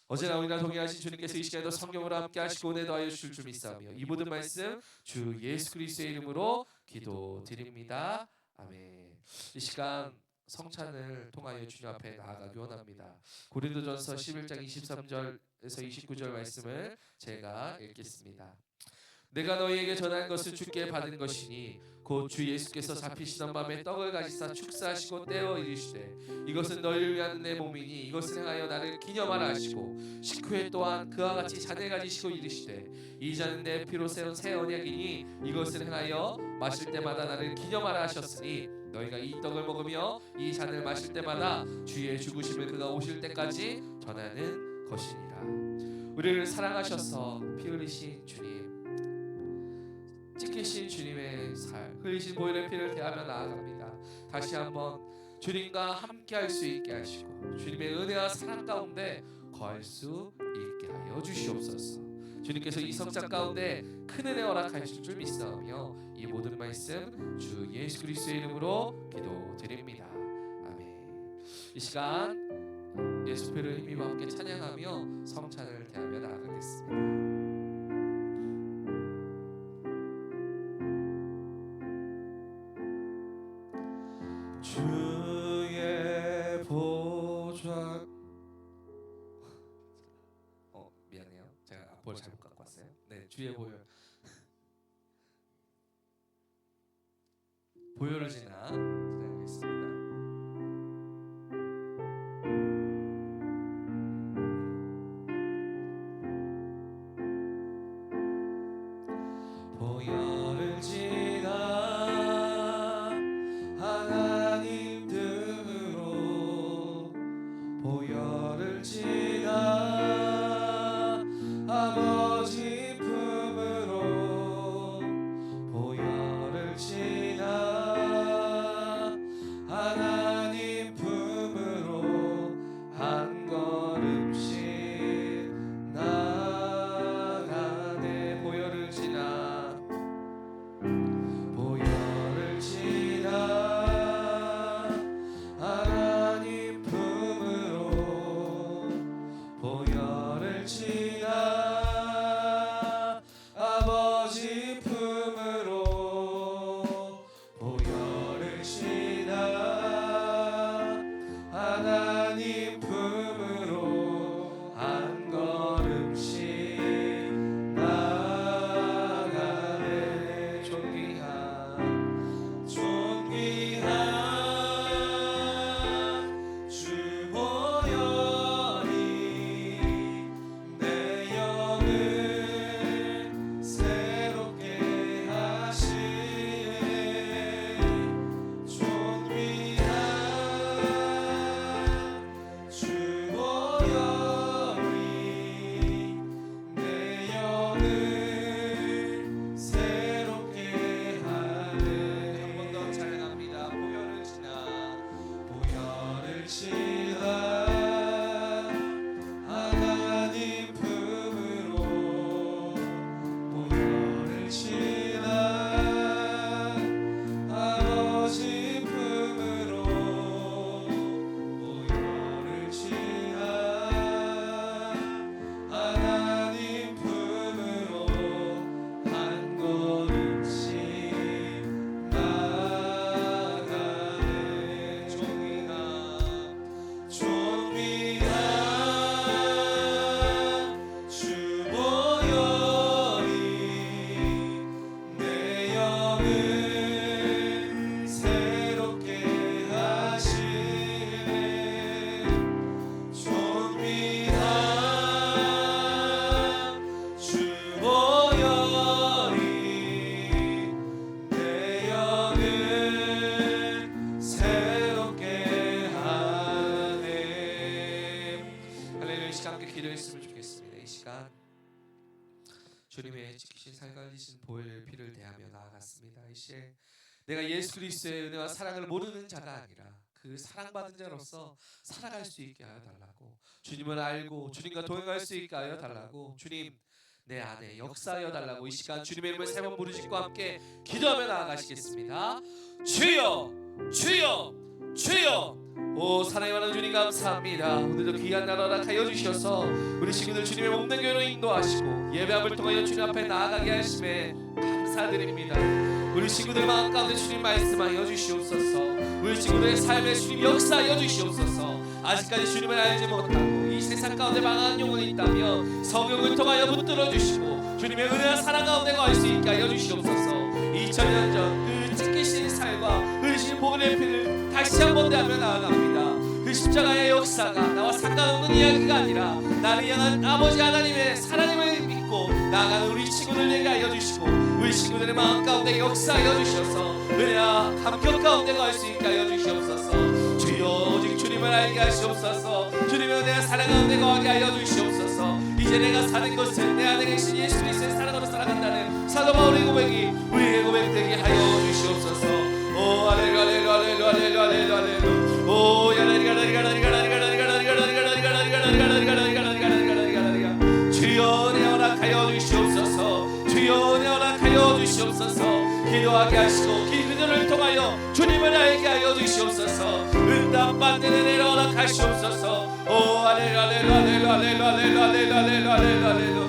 어제나 오늘나 동행하신 주님께서 이 시간에도 성령으로 함께 하시고 은혜 더하여 주실 줄 믿사오며 이 모든 말씀 주 예수 그리스도의 이름으로 기도드립니다. 아멘. 이 시간 성찬을 통하여 주님 앞에 나아가기 원합니다. 고린도전서 11장 23절에서 29절 말씀을 제가 읽겠습니다. 내가 너희에게 전한 것을 주께 받은 것이니 곧 주 예수께서 잡히시던 밤에 떡을 가지사 축사하시고 떼어 이르시되 이것은 너희를 위한 내 몸이니 이것을 행하여 나를 기념하라 하시고 식후에 또한 그와 같이 잔을 가지시고 이르시되 이 잔은 내 피로 세운 새 언약이니 이것을 행하여 마실 때마다 나를 기념하라 하셨으니 너희가 이 떡을 먹으며 이 잔을 마실 때마다 주의 죽으심을 그가 오실 때까지 전하는 것이니라. 우리를 사랑하셔서 피 흘리신 주님, 찢기신 주님의 살, 흘리신 보혈의 피를 대하며 나아갑니다. 다시 한번 주님과 함께 할 수 있게 하시고 주님의 은혜와 사랑 가운데 거할 수 있게 하여 주시옵소서. 주님께서 이 성찬 가운데 큰 은혜 허락하실 줄 믿사오며 이 모든 말씀 주 예수 그리스도의 이름으로 기도드립니다. 아멘. 이 시간 예수표를 힘입어 함께 찬양하며 성찬을 대하며 나아가겠습니다. 주의 보좌 미안해요. 제가 앞을 잘못 갖고 왔어요. 네, 주의 보혈 보혈을 지나 찬양하겠습니다. 보혈을 지나 하나님 뜸으로 보혈을 지나 아버지 품으로 보혈을 지나 하나님 품으로 한 걸음씩 나가네. 보혈을 지나 보혈을 지나 하나님 품으로 보혈을 지나 아버지 품으로 보혈을 지나 하나님 품으로 한 걸음씩 나가네. 존귀한 주 보혈이 내 영을 새롭게 하시네. 존귀한 주 보혈이 내 영을 새롭게 하네. 한 번 더 찬양합니다. 보혈을 지나 하나님 품으로 보혈을 지나 아버지 품으로 보혈을 지나 하나님 품으로 한 걸음씩 나가네. 존귀한 주 보혈이 내 영을 새롭게 하시네. 존귀한 주 보혈이 내 영을 새롭게 하네. 할렐루야. 이 시간 함께 기도했으면 좋겠습니다. 이 시간 주님의 지키신 살과 흘리신 보혈의 피를 대하며 나아갔습니다. 이 시에 내가 예수 그리스도의 은혜와 사랑을 모르는 자가 아니라 그 사랑받은 자로서 살아갈 수 있게 하여 달라고, 주님을 알고 주님과 동행할 수 있게 하여 달라고, 주님 내 안에 역사하여 달라고 이 시간 주님의 이름을 세 번 부르짖고 함께 기도하며 나아가시겠습니다. 주여 주여 주여. 오 사랑의 많은 주님 감사합니다. 오늘도 귀한 날 허락하여 주셔서 우리 친구들 주님의 몸된 교회로 인도하시고 예배함을 통하여 주님 앞에 나아가게 하심에 감사드립니다. 우리 친구들 마음 가운데 주님 말씀하여 주시옵소서. 우리 친구들의 삶에 주님 역사하여 주시옵소서. 아직까지 주님을 알지 못하고 이 세상 가운데 망하는 영혼이 있다면 성령을 통하여 붙들어 주시고 주님의 은혜와 사랑 가운데 거할 수 있게 하여 주시옵소서. 2000년 전 그 찢기신 살과 흘리신 보혈의 피를 다시 한번 대하며 나아갑니다. 그 십자가의 역사가 나와 상관없는 이야기가 아니라 나를 향한 아버지 하나님의 사랑을 믿고 나아가는 우리 친구들에게 하여 주시고 우리 친구들의 마음 가운데 역사하여 주셔서 은혜와 감격 가운데 거할 수 있게 하여 주시옵소서. 주여 오직 주님을 알게 하시옵소서. 주님의 은혜와 사랑 가운데 거하게 하여 주시옵소서. 이제 내가 사는 것은 내 안에 계신 예수 그리스도의 사랑으로 살아간다는 사도 바울의 고백이 우리의 고백되게 하여 주시옵소서. 오 할렐루야 할렐루야 할렐루야 할렐루야 할렐루야. 오 주여 내 허락하여 주시옵소서. 주여 내 허락하여 주시옵소서. 기도하게 하시고 기도를 통하여 주님을 알게 하여 주시옵소서. 응답 받는 은혜를 허락하시옵소서. 오 할렐루야 할렐루야 할렐루야 할렐루야 할렐루야 할렐루야 할렐루야.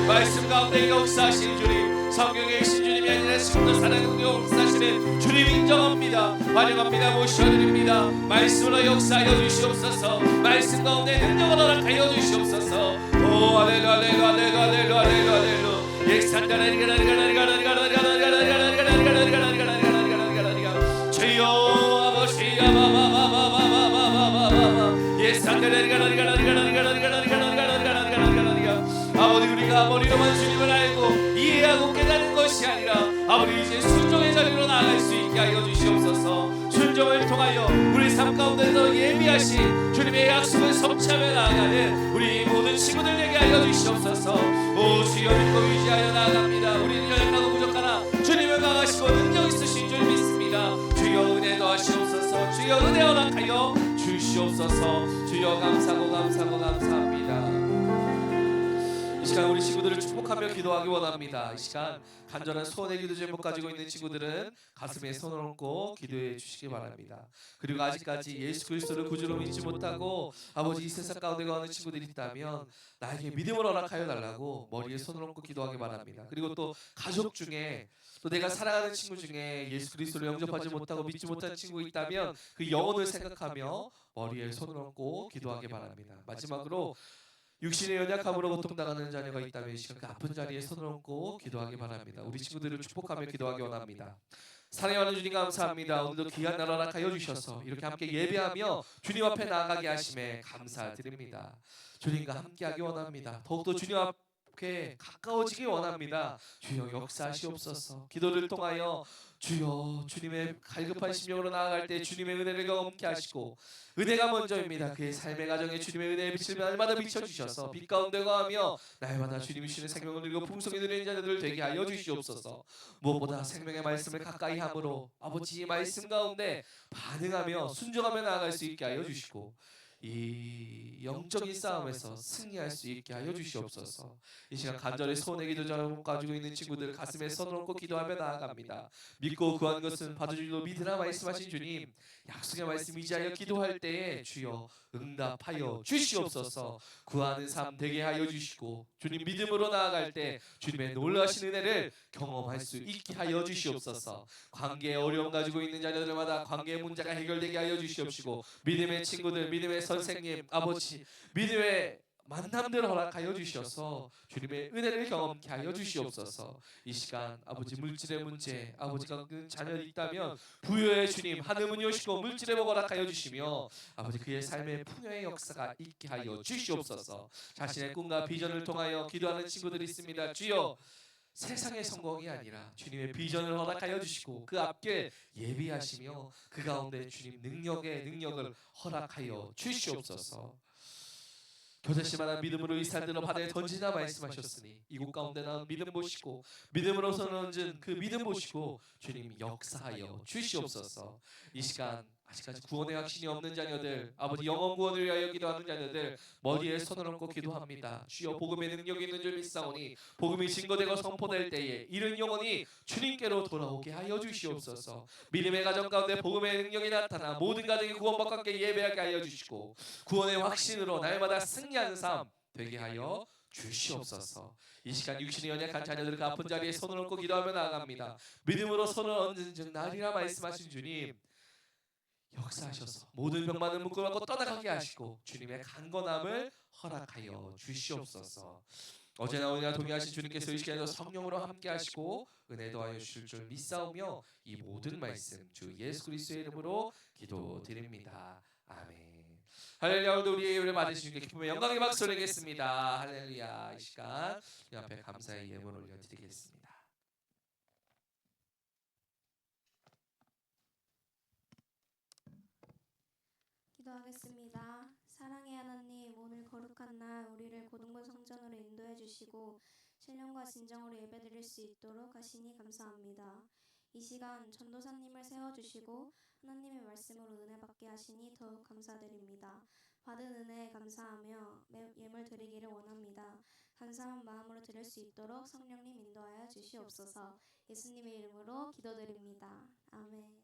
말씀 가운데 역사하신 주님, 성경에 계신 주님이 아니라 지금도 살아가는 역사하시는 주님 인정합니다. 환영합니다. 모셔드립니다. 말씀으로 역사하여 주시옵소서. 말씀 가운데 능력을 허락하여 주시옵소서. 오 할렐루야 할렐루야 할렐루야 할렐루야 할렐루야. 주여 아버지 아버지 우리가 머리로만 주님을 알고 이해하고 깨닫는 것이 아니라 아버지 이제 순종의 자리로 나아갈 수 있게 하여 주시옵소서. 순종을 통하여 우리 삶 가운데서 예비하신 주님의 약속을 성취하며 나아가는 우리 모든 친구들 되게 하여 주시옵소서. 오 주여 믿고 의지하여 나아갑니다. 우리는 연약하고 부족하나 주님은 강하시고 능력 있으신 줄 믿습니다. 주여 은혜 더하시옵소서. 주여 은혜 허락하여 주시옵소서. 주여 감사하고 감사합니다. 이 시간 우리 친구들을 축복하며 기도하기 원합니다. 이 시간 간절한 소원의 기도 제목 가지고 있는 친구들은 가슴에 손을 얹고 기도해 주시기 바랍니다. 그리고 아직까지 예수 그리스도를 구주로 믿지 못하고 아버지 이 세상 가운데 가는 친구들이 있다면 나에게 믿음을 허락하여 달라고 머리에 손을 얹고 기도하기 바랍니다. 그리고 또 가족 중에 또 내가 사랑하는 친구 중에 예수 그리스도를 영접하지 못하고 믿지 못한 친구가 있다면 그 영혼을 생각하며 머리에 손을 얹고 기도하기 바랍니다. 마지막으로 육신의 연약함으로 고통당하는 자녀가 있다면 이 시간 그 아픈 자리에 손을 얹고 기도하기 바랍니다. 우리 친구들을 축복하며 기도하기 원합니다. 사랑하는 주님 감사합니다. 오늘도 귀한 날 허락하여 주셔서 이렇게 함께 예배하며 주님 앞에 나아가게 하심에 감사드립니다. 주님과 함께하기 원합니다. 더욱더 주님 앞에 가까워지기 원합니다. 주여 역사하시옵소서. 기도를 통하여 주여 주님의 갈급한 심령으로 나아갈 때 주님의 은혜를 경험케 하시고 은혜가 먼저입니다. 그의 삶의 가정에 주님의 은혜의 빛을 날마다 비춰주셔서 빛 가운데 거하며 날마다 주님이 주시는 생명을 누리고 풍성히 누리는 자녀들 되게 하여 주시옵소서. 무엇보다 생명의 말씀을 가까이 함으로 아버지의 말씀 가운데 반응하며 순종하며 나아갈 수 있게 하여 주시고 이 영적인 싸움에서 승리할 수 있게 하여 주시옵소서. 이 시간 간절히 소원의 기도 제목 가지고 있는 친구들 가슴에 손을 얹고 기도하며 나아갑니다. 믿고 구한 것은 받으시리로 믿으라 말씀하신 주님, 약속의 말씀 의지하여 기도할 때에 주여 응답하여 주시옵소서. 구하는 삶 되게 하여 주시고 주님 믿음으로 나아갈 때 주님의 놀라신 은혜를 경험할 수 있게 하여 주시옵소서. 관계에 어려움 가지고 있는 자녀들마다 관계의 문제가 해결되게 하여 주시옵시고 믿음의 친구들, 믿음의 선생님, 아버지, 믿음의 만남들을 허락하여 주셔서 주님의 은혜를 경험케 하여 주시옵소서. 이 시간 아버지 물질의 문제, 아버지가 그 자녀들이 있다면 부여의 주님 하늘문 여시고 물질의 복 허락하여 주시며 아버지 그의 삶의 풍요의 역사가 있게 하여 주시옵소서. 자신의 꿈과 비전을 통하여 기도하는 친구들이 있습니다. 주여 세상의 성공이 아니라 주님의 비전을 허락하여 주시고 그 앞에 예비하시며 그 가운데 주님 능력을 허락하여 주시옵소서. 교대시만한 믿음으로 이 산들로 바다에 던지나 말씀하셨으니 이곳 가운데 나온 믿음 보시고 믿음으로 손을 얹은 그 믿음 보시고 주님 역사하여 주시옵소서. 이 시간 아직까지 구원의 확신이 없는 자녀들, 아버지 영원 구원을 위하여 기도하는 자녀들 머리에 손을 얹고 기도합니다. 주여 복음의 능력이 있는 줄 믿사오니 복음이 증거되고 선포될 때에 이른 영혼이 주님께로 돌아오게 하여 주시옵소서. 믿음의 가정 가운데 복음의 능력이 나타나 모든 가정이 구원받고 함께 예배하게 하여 주시고 구원의 확신으로 날마다 승리하는 삶 되게 하여 주시옵소서. 이 시간 육신이 연약한 자녀들 그 아픈 자리에 손을 얹고 기도하며 나아갑니다. 믿음으로 손을 얹은 즉 나리라 말씀하신 주님 역사하셔서 모든 병만을 묶어놓고 떠나가게 하시고 주님의 강건함을 허락하여 주시옵소서. 어제나 오늘나 동의하신 주님께서 이 시간에도 성령으로 함께 하시고 은혜 더하여 주실 줄 믿사오며 이 모든 말씀 주 예수 그리스도의 이름으로 기도드립니다. 아멘. 할렐루야. 오늘도 우리의 예배를 받으신 주님께 기쁨의 영광의 박수 올리겠습니다. 할렐루야. 이 시간 이 앞에 감사의 예물을 올려드리겠습니다. 기도하겠습니다. 사랑의 하나님, 오늘 거룩한 날 우리를 고등부 성전으로 인도해 주시고 신령과 진정으로 예배드릴 수 있도록 하시니 감사합니다. 이 시간 전도사님을 세워주시고 하나님의 말씀으로 은혜 받게 하시니 더욱 감사드립니다. 받은 은혜에 감사하며 예물 드리기를 원합니다. 감사한 마음으로 드릴 수 있도록 성령님 인도하여 주시옵소서. 예수님의 이름으로 기도드립니다. 아멘.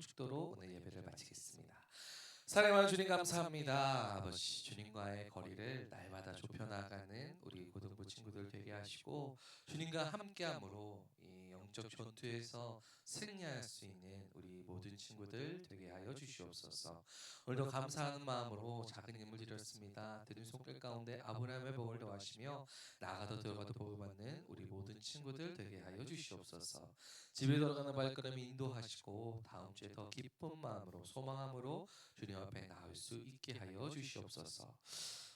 축도로 오늘 예배를 마치겠습니다. 사랑하는 주님 감사합니다. 아버지 주님과의 거리를 날마다 좁혀나가는 우리 고등부 친구들 되게 하시고 주님과 함께함으로 이 영적 전투에서 승리할 수 있는 우리 모든 친구들 되게 하여 주시옵소서. 오늘도 감사하는 마음으로 작은 힘을 드렸습니다. 드린 손길 가운데 아브라함의 복을 더하시며 나가도 들어가도 복을 받는 우리 모든 친구들 되게 하여 주시옵소서. 집에 들어가는 발걸음 인도하시고 다음 주에 더 기쁜 마음으로 소망함으로 주님 앞에 나올 수 있게 하여 주시옵소서.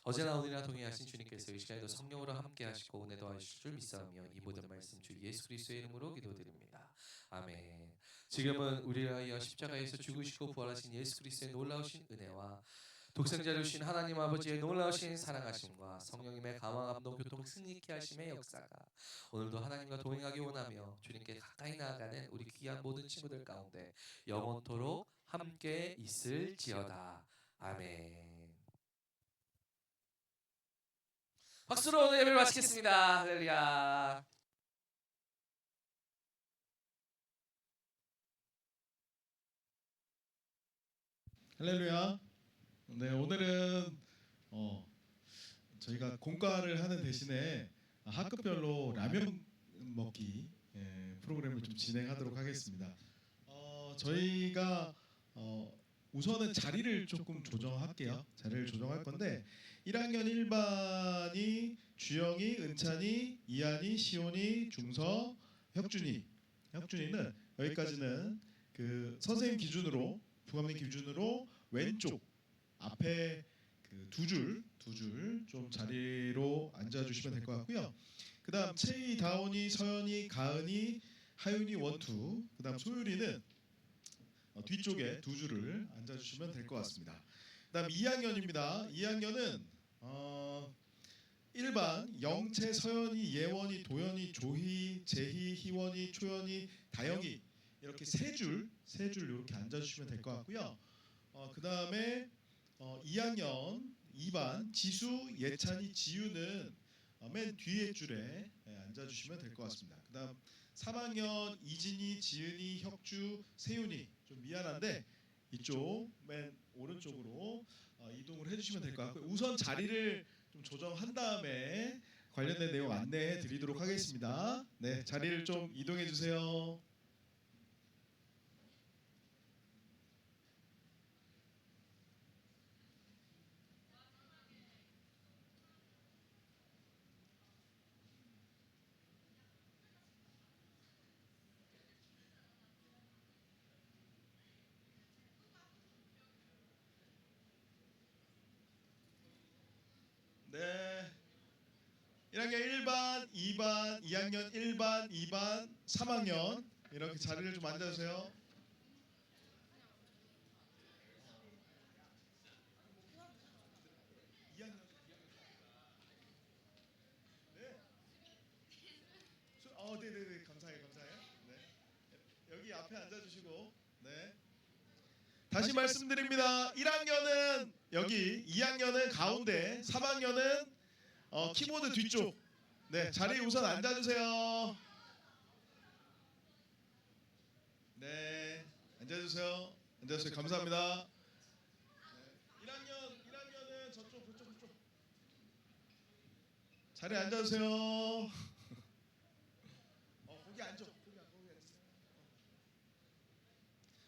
어제나 오늘이나 동행하신 주님께서 이 시간에도 성령으로 함께 하시고 은혜도 하실 줄 믿사오며 이 모든 말씀 주 예수 그리스도의 이름으로 기도드립니다. 아멘. 지금은 우리를 위하여 십자가에서 죽으시고 부활하신 예수 그리스도의 놀라우신 은혜와 독생자를 주신 하나님 아버지의 놀라우신 사랑하심과 성령님의 감화 감동 교통 승리케 하심의 역사가 오늘도 하나님과 동행하기 원하며 주님께 가까이 나아가는 우리 귀한 모든 친구들 가운데 영원토록 함께 있을지어다. 아멘. 박수로 오늘 예배를 마치겠습니다. 할렐루야. 할렐루야. 네, 오늘은 저희가 공과를 하는 대신에 학급별로 라면 먹기 프로그램을 좀 진행하도록 하겠습니다. 저희가 우선은 자리를 조금 조정할게요. 자리를 조정할 건데 1학년 1반이 주영이, 은찬이, 이한이, 시온이, 중서, 혁준이는 여기까지는 그 선생님 기준으로 부감님 기준으로 왼쪽 앞에 그 두 줄 좀 자리로 앉아주시면 될 것 같고요. 그다음 채희, 다온이, 서연이, 가은이, 하윤이 원투. 그다음 소율이는 뒤쪽에 두 줄을 앉아주시면 될 것 같습니다. 그다음 2학년입니다. 2학년은 1반 영채, 서연이, 예원이, 도연이, 조희, 재희, 희원이, 초연이, 다영이 이렇게 세 줄 이렇게 앉아주시면 될 것 같고요. 그다음에 2학년 2반 지수, 예찬이, 지유는 맨 뒤에 줄에 앉아주시면 될 것 같습니다. 그다음 3학년 이진이, 지은이, 혁주, 세윤이 좀 미안한데 이쪽 맨 오른쪽으로 이동을 해주시면 될 것 같고요. 우선 자리를 좀 조정한 다음에 관련된 내용 안내해 드리도록 하겠습니다. 네, 자리를 좀 이동해 주세요. 네, 1학년 1반, 2반, 2학년 1반, 2반, 3학년 이렇게 자리를 좀 앉아주세요. 네네네, 감사해요. 네, 여기 앞에 앉아주시고, 네. 다시 말씀드립니다. 1학년은 여기, 2학년은 가운데, 3학년은 키보드 뒤쪽. 네, 자리에 우선 앉아주세요. 네, 앉아주세요. 감사합니다. 네, 1학년은 저쪽. 자리에 앉아주세요. 거기 앉아.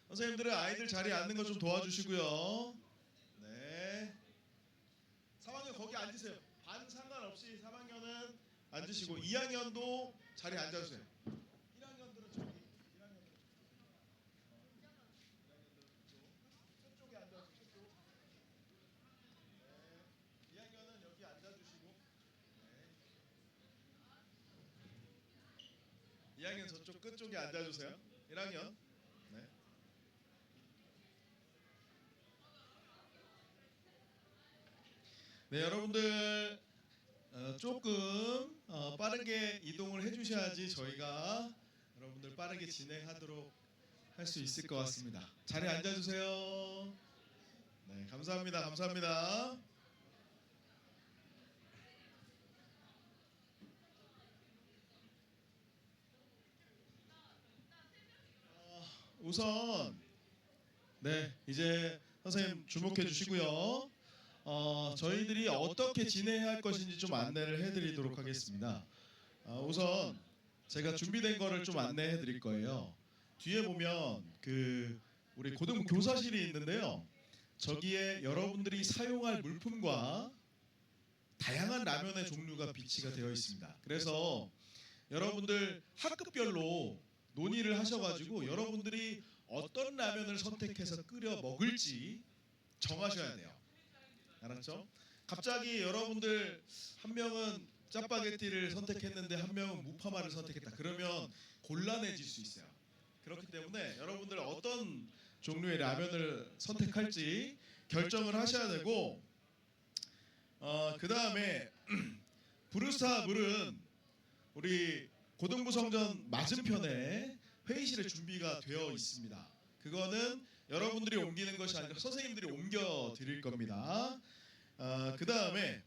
선생님들은 아이들 자리에 앉는 거 좀 도와주시고요. 네. 3학년 거기 앉으세요. 반 상관없이 3학년은 앉으시고 2학년도 자리에 앉아주세요. 1학년들은 저기, 1학년들은 저쪽에 앉아주세요. 저쪽. 네. 2학년은 여기 앉아주시고. 네. 2학년 저쪽 끝쪽에 앉아주세요. 1학년. 네. 네, 여러분들 조금 빠르게 이동을 해주셔야지 저희가 여러분들 빠르게 진행하도록 할 수 있을 것 같습니다. 자리에 앉아주세요. 네, 감사합니다. 우선 네, 이제 선생님 주목해 주시고요. 저희들이 어떻게 진행해야 할 것인지 좀 안내를 해드리도록 하겠습니다. 우선 제가 준비된 거를 좀 안내해 드릴 거예요. 뒤에 보면 그 우리 고등부 교사실이 있는데요. 저기에 여러분들이 사용할 물품과 다양한 라면의 종류가 비치가 되어 있습니다. 그래서 여러분들 학급별로 논의를 하셔가지고 여러분들이 어떤 라면을 선택해서 끓여 먹을지 정하셔야 돼요. 알았죠? 갑자기 여러분들 한 명은 짜파게티를 선택했는데 한 명은 무파마를 선택했다. 그러면 곤란해질 수 있어요. 그렇기 때문에 여러분들 어떤 종류의 라면을 선택할지 결정을 하셔야 되고, 그 다음에 브루스타블은 우리 고등부 성전 맞은편에 회의실에 준비가 되어 있습니다. 그거는 여러분들이 옮기는 것이 아니라 선생님들이 옮겨 드릴 겁니다. 그 다음에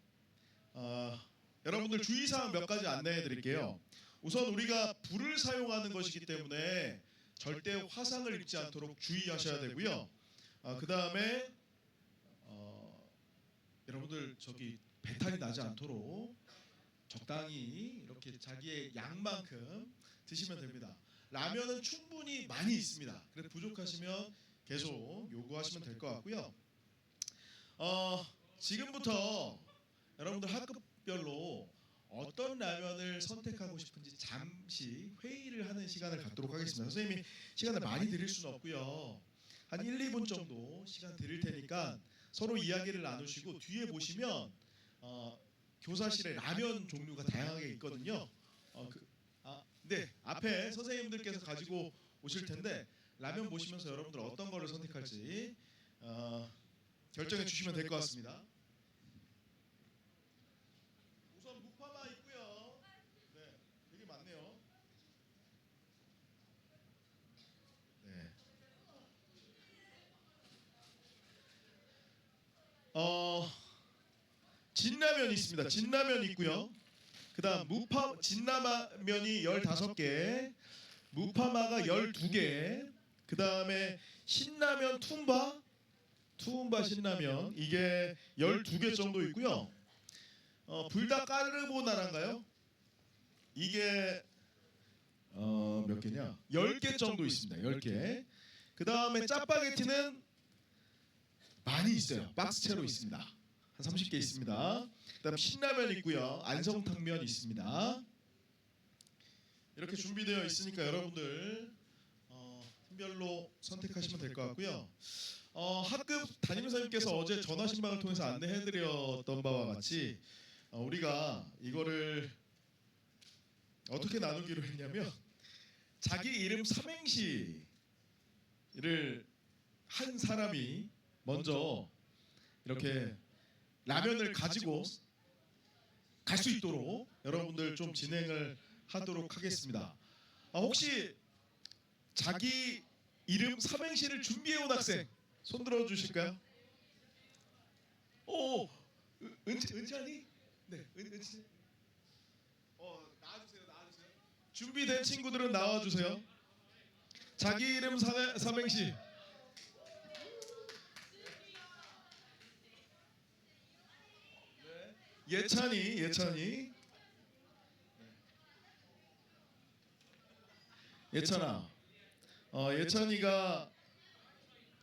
여러분들 주의사항 몇 가지 안내해 드릴게요. 우선 우리가 불을 사용하는 것이기 때문에 절대 화상을 입지 않도록 주의하셔야 되고요. 그 다음에 여러분들 저기 배탈이 나지 않도록 적당히 이렇게 자기의 양만큼 드시면 됩니다. 라면은 충분히 많이 있습니다. 그래서 부족하시면 계속 요구하시면 될 것 같고요. 지금부터 여러분들 학급별로 어떤 라면을 선택하고 싶은지 잠시 회의를 하는 시간을 갖도록 하겠습니다. 선생님이 시간을 많이 드릴 수는 없고요. 한 1, 2분 정도 시간 드릴 테니까 서로 이야기를 나누시고, 뒤에 보시면 교사실에 라면 종류가 다양하게 있거든요. 네, 앞에 선생님들께서 가지고 오실 텐데 라면 보시면서 여러분들 어떤 거를 선택할지 결정해 주시면 될 것 같습니다. 우선 무파마 있고요. 네, 되게 많네요. 네. 진라면 있습니다. 진라면 있고요. 그다음 진라면이 15개, 무파마가 12개, 그다음에 신라면 투움바 신라면 이게 12개 정도 있고요. 불닭 까르보나라인가요? 이게 몇 개냐? 10개 정도 있습니다. 10개. 그다음에 짜파게티는 많이 있어요. 박스채로 있습니다. 한 30개 있습니다. 그다음 신라면 있고요. 안성탕면 있습니다. 이렇게 준비되어 있으니까 여러분들 팀별로 선택하시면 될 것 같고요. 학급 담임선생님께서 어제 전화 신방을 통해서 안내해드렸던 바와 같이 우리가 이거를 어떻게 나누기로 했냐면, 자기 이름 삼행시를 한 사람이 먼저 이렇게 라면을 가지고 갈 수 있도록 여러분들 좀 진행을 하도록 하겠습니다. 혹시 자기 이름 삼행시를 준비해온 학생 손 들어 주실까요? 오, 은찬이? 네, 은찬이. 나와주세요. 준비된 친구들은 나와주세요. 자기 이름 삼행시. 예찬이. 예찬아. 예찬이가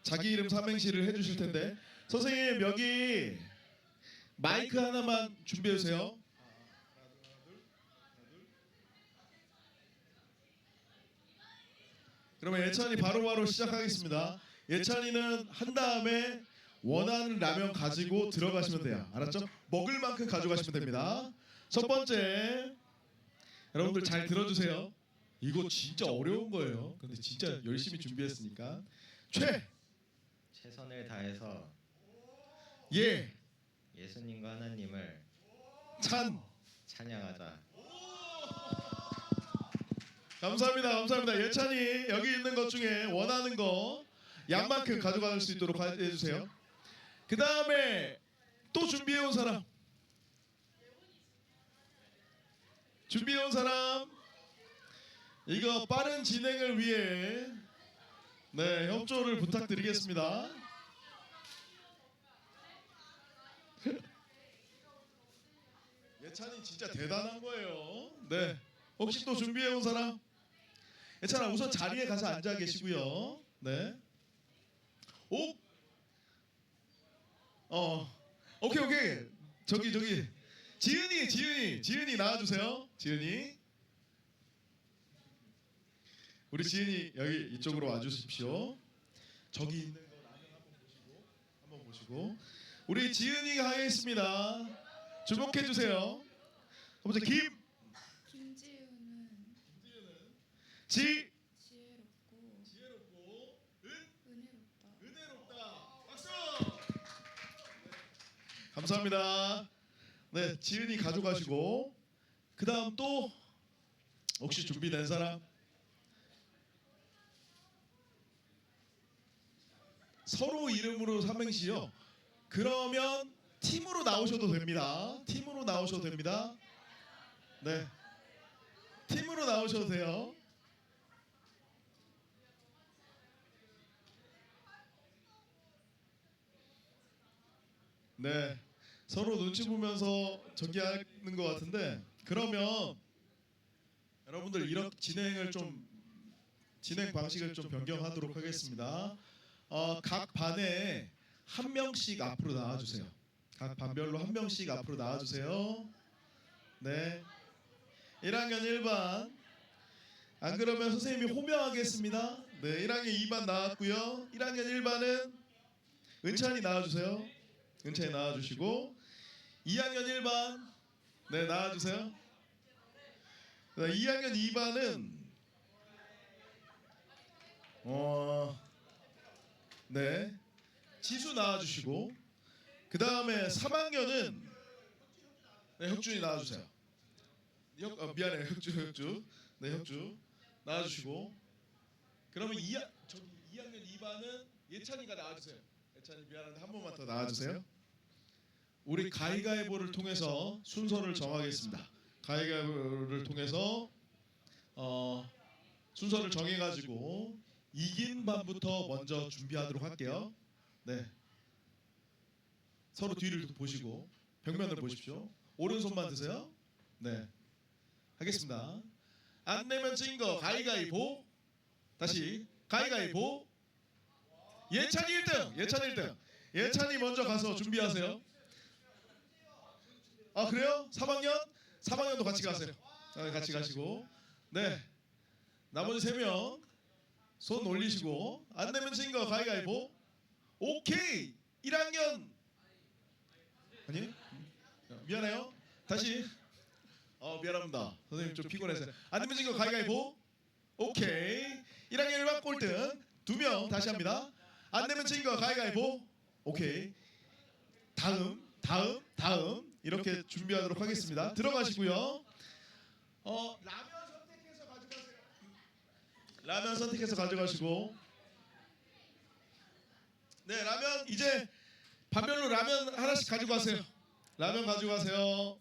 자기 이름 삼행시를 해주실 텐데, 선생님 여기 마이크 하나만 준비해 주세요. 그러면 예찬이 바로바로 시작하겠습니다. 예찬이는 한 다음에 원하는 라면 가지고 들어가시면 돼요. 알았죠? 먹을 만큼 가져가시면 됩니다. 첫 번째, 여러분들 잘 들어주세요. 이거 진짜 어려운 거예요. 근데 진짜 열심히 준비했으니까. 최선을 다해서 예수님과 하나님을 찬양하자. 감사합니다. 예찬이 여기 있는 것 중에 원하는 거 양만큼 가져갈 수 있도록 해주세요. 그 다음에 또 준비해온 사람. 이거 빠른 진행을 위해 네, 협조를 부탁드리겠습니다. 예찬이 진짜 대단한 거예요. 네, 혹시 또 준비해 온 사람? 예찬아, 우선 자리에 가서 앉아 계시고요. 네. 오, 오케이. 저기 지은이 나와주세요. 지은이. 우리 지은이 여기 이쪽으로 와주십시오. 저기 있는 거 라면 한번 보시고. 우리 지은이가 하겠습니다. 주목해 주세요. 먼저 김지우는 지 지혜롭고 은혜롭다. 은혜롭다. 박수. 감사합니다. 네, 지은이 가져가시고 그 다음 또 혹시 준비된 사람? 서로 이름으로 삼행시요. 그러면 팀으로 나오셔도 됩니다. 팀으로 나오셔도 됩니다. 네, 팀으로 나오셔도 돼요. 네, 서로 눈치 보면서 저기 하는 것 같은데, 그러면 여러분들 이렇게 진행 방식을 좀 변경하도록 하겠습니다. 각 반에 한 명씩 앞으로 나와주세요. 각 반별로 한 명씩 앞으로 나와주세요. 네, 1학년 1반. 안 그러면 선생님이 호명하겠습니다. 네, 1학년 2반 나왔고요. 1학년 1반은 은찬이 나와주세요. 은찬이 나와주시고, 2학년 1반 네 나와주세요. 네, 2학년 2반은 네 지수 나와주시고, 그 다음에 3학년은 네, 혁준이 나와주세요. 미안해요, 혁주. 네, 혁주 나와주시고, 그러면 2학년 2반은 예찬이가 나와주세요. 예찬이 미안한데 한 번만 더 나와주세요. 우리 가위가위보를 통해서 순서를 정하겠습니다. 가위가위보를 통해서 순서를 정해가지고 이긴 반부터 먼저 준비하도록 할게요. 네, 서로 뒤를 보시고 벽면을 보십시오. 오른손만 드세요. 네, 하겠습니다. 안 내면 진 거 가위가위보. 다시 가위가위보. 예찬이 1등. 예찬이 먼저 가서 준비하세요. 아, 그래요? 3학년도 같이 가세요. 같이 가시고. 네, 나머지 3명 손 올리시고, 안 내면 진 거 가위가위보. 오케이. 1학년 아니? 미안해요. 다시. 미안합니다. 선생님 좀 피곤해서. 안 내면 진 거 가위가위보. 오케이. 1학년 1반 꼴등 2명. 다시 합니다. 안 내면 진 거 가위가위보. 오케이. 다음 이렇게 준비하도록 하겠습니다. 들어가시고요. 라면 선택해서 가져가시고. 네, 라면 이제 반별로 라면 하나씩 가지고 가세요. 라면 가지고 가세요.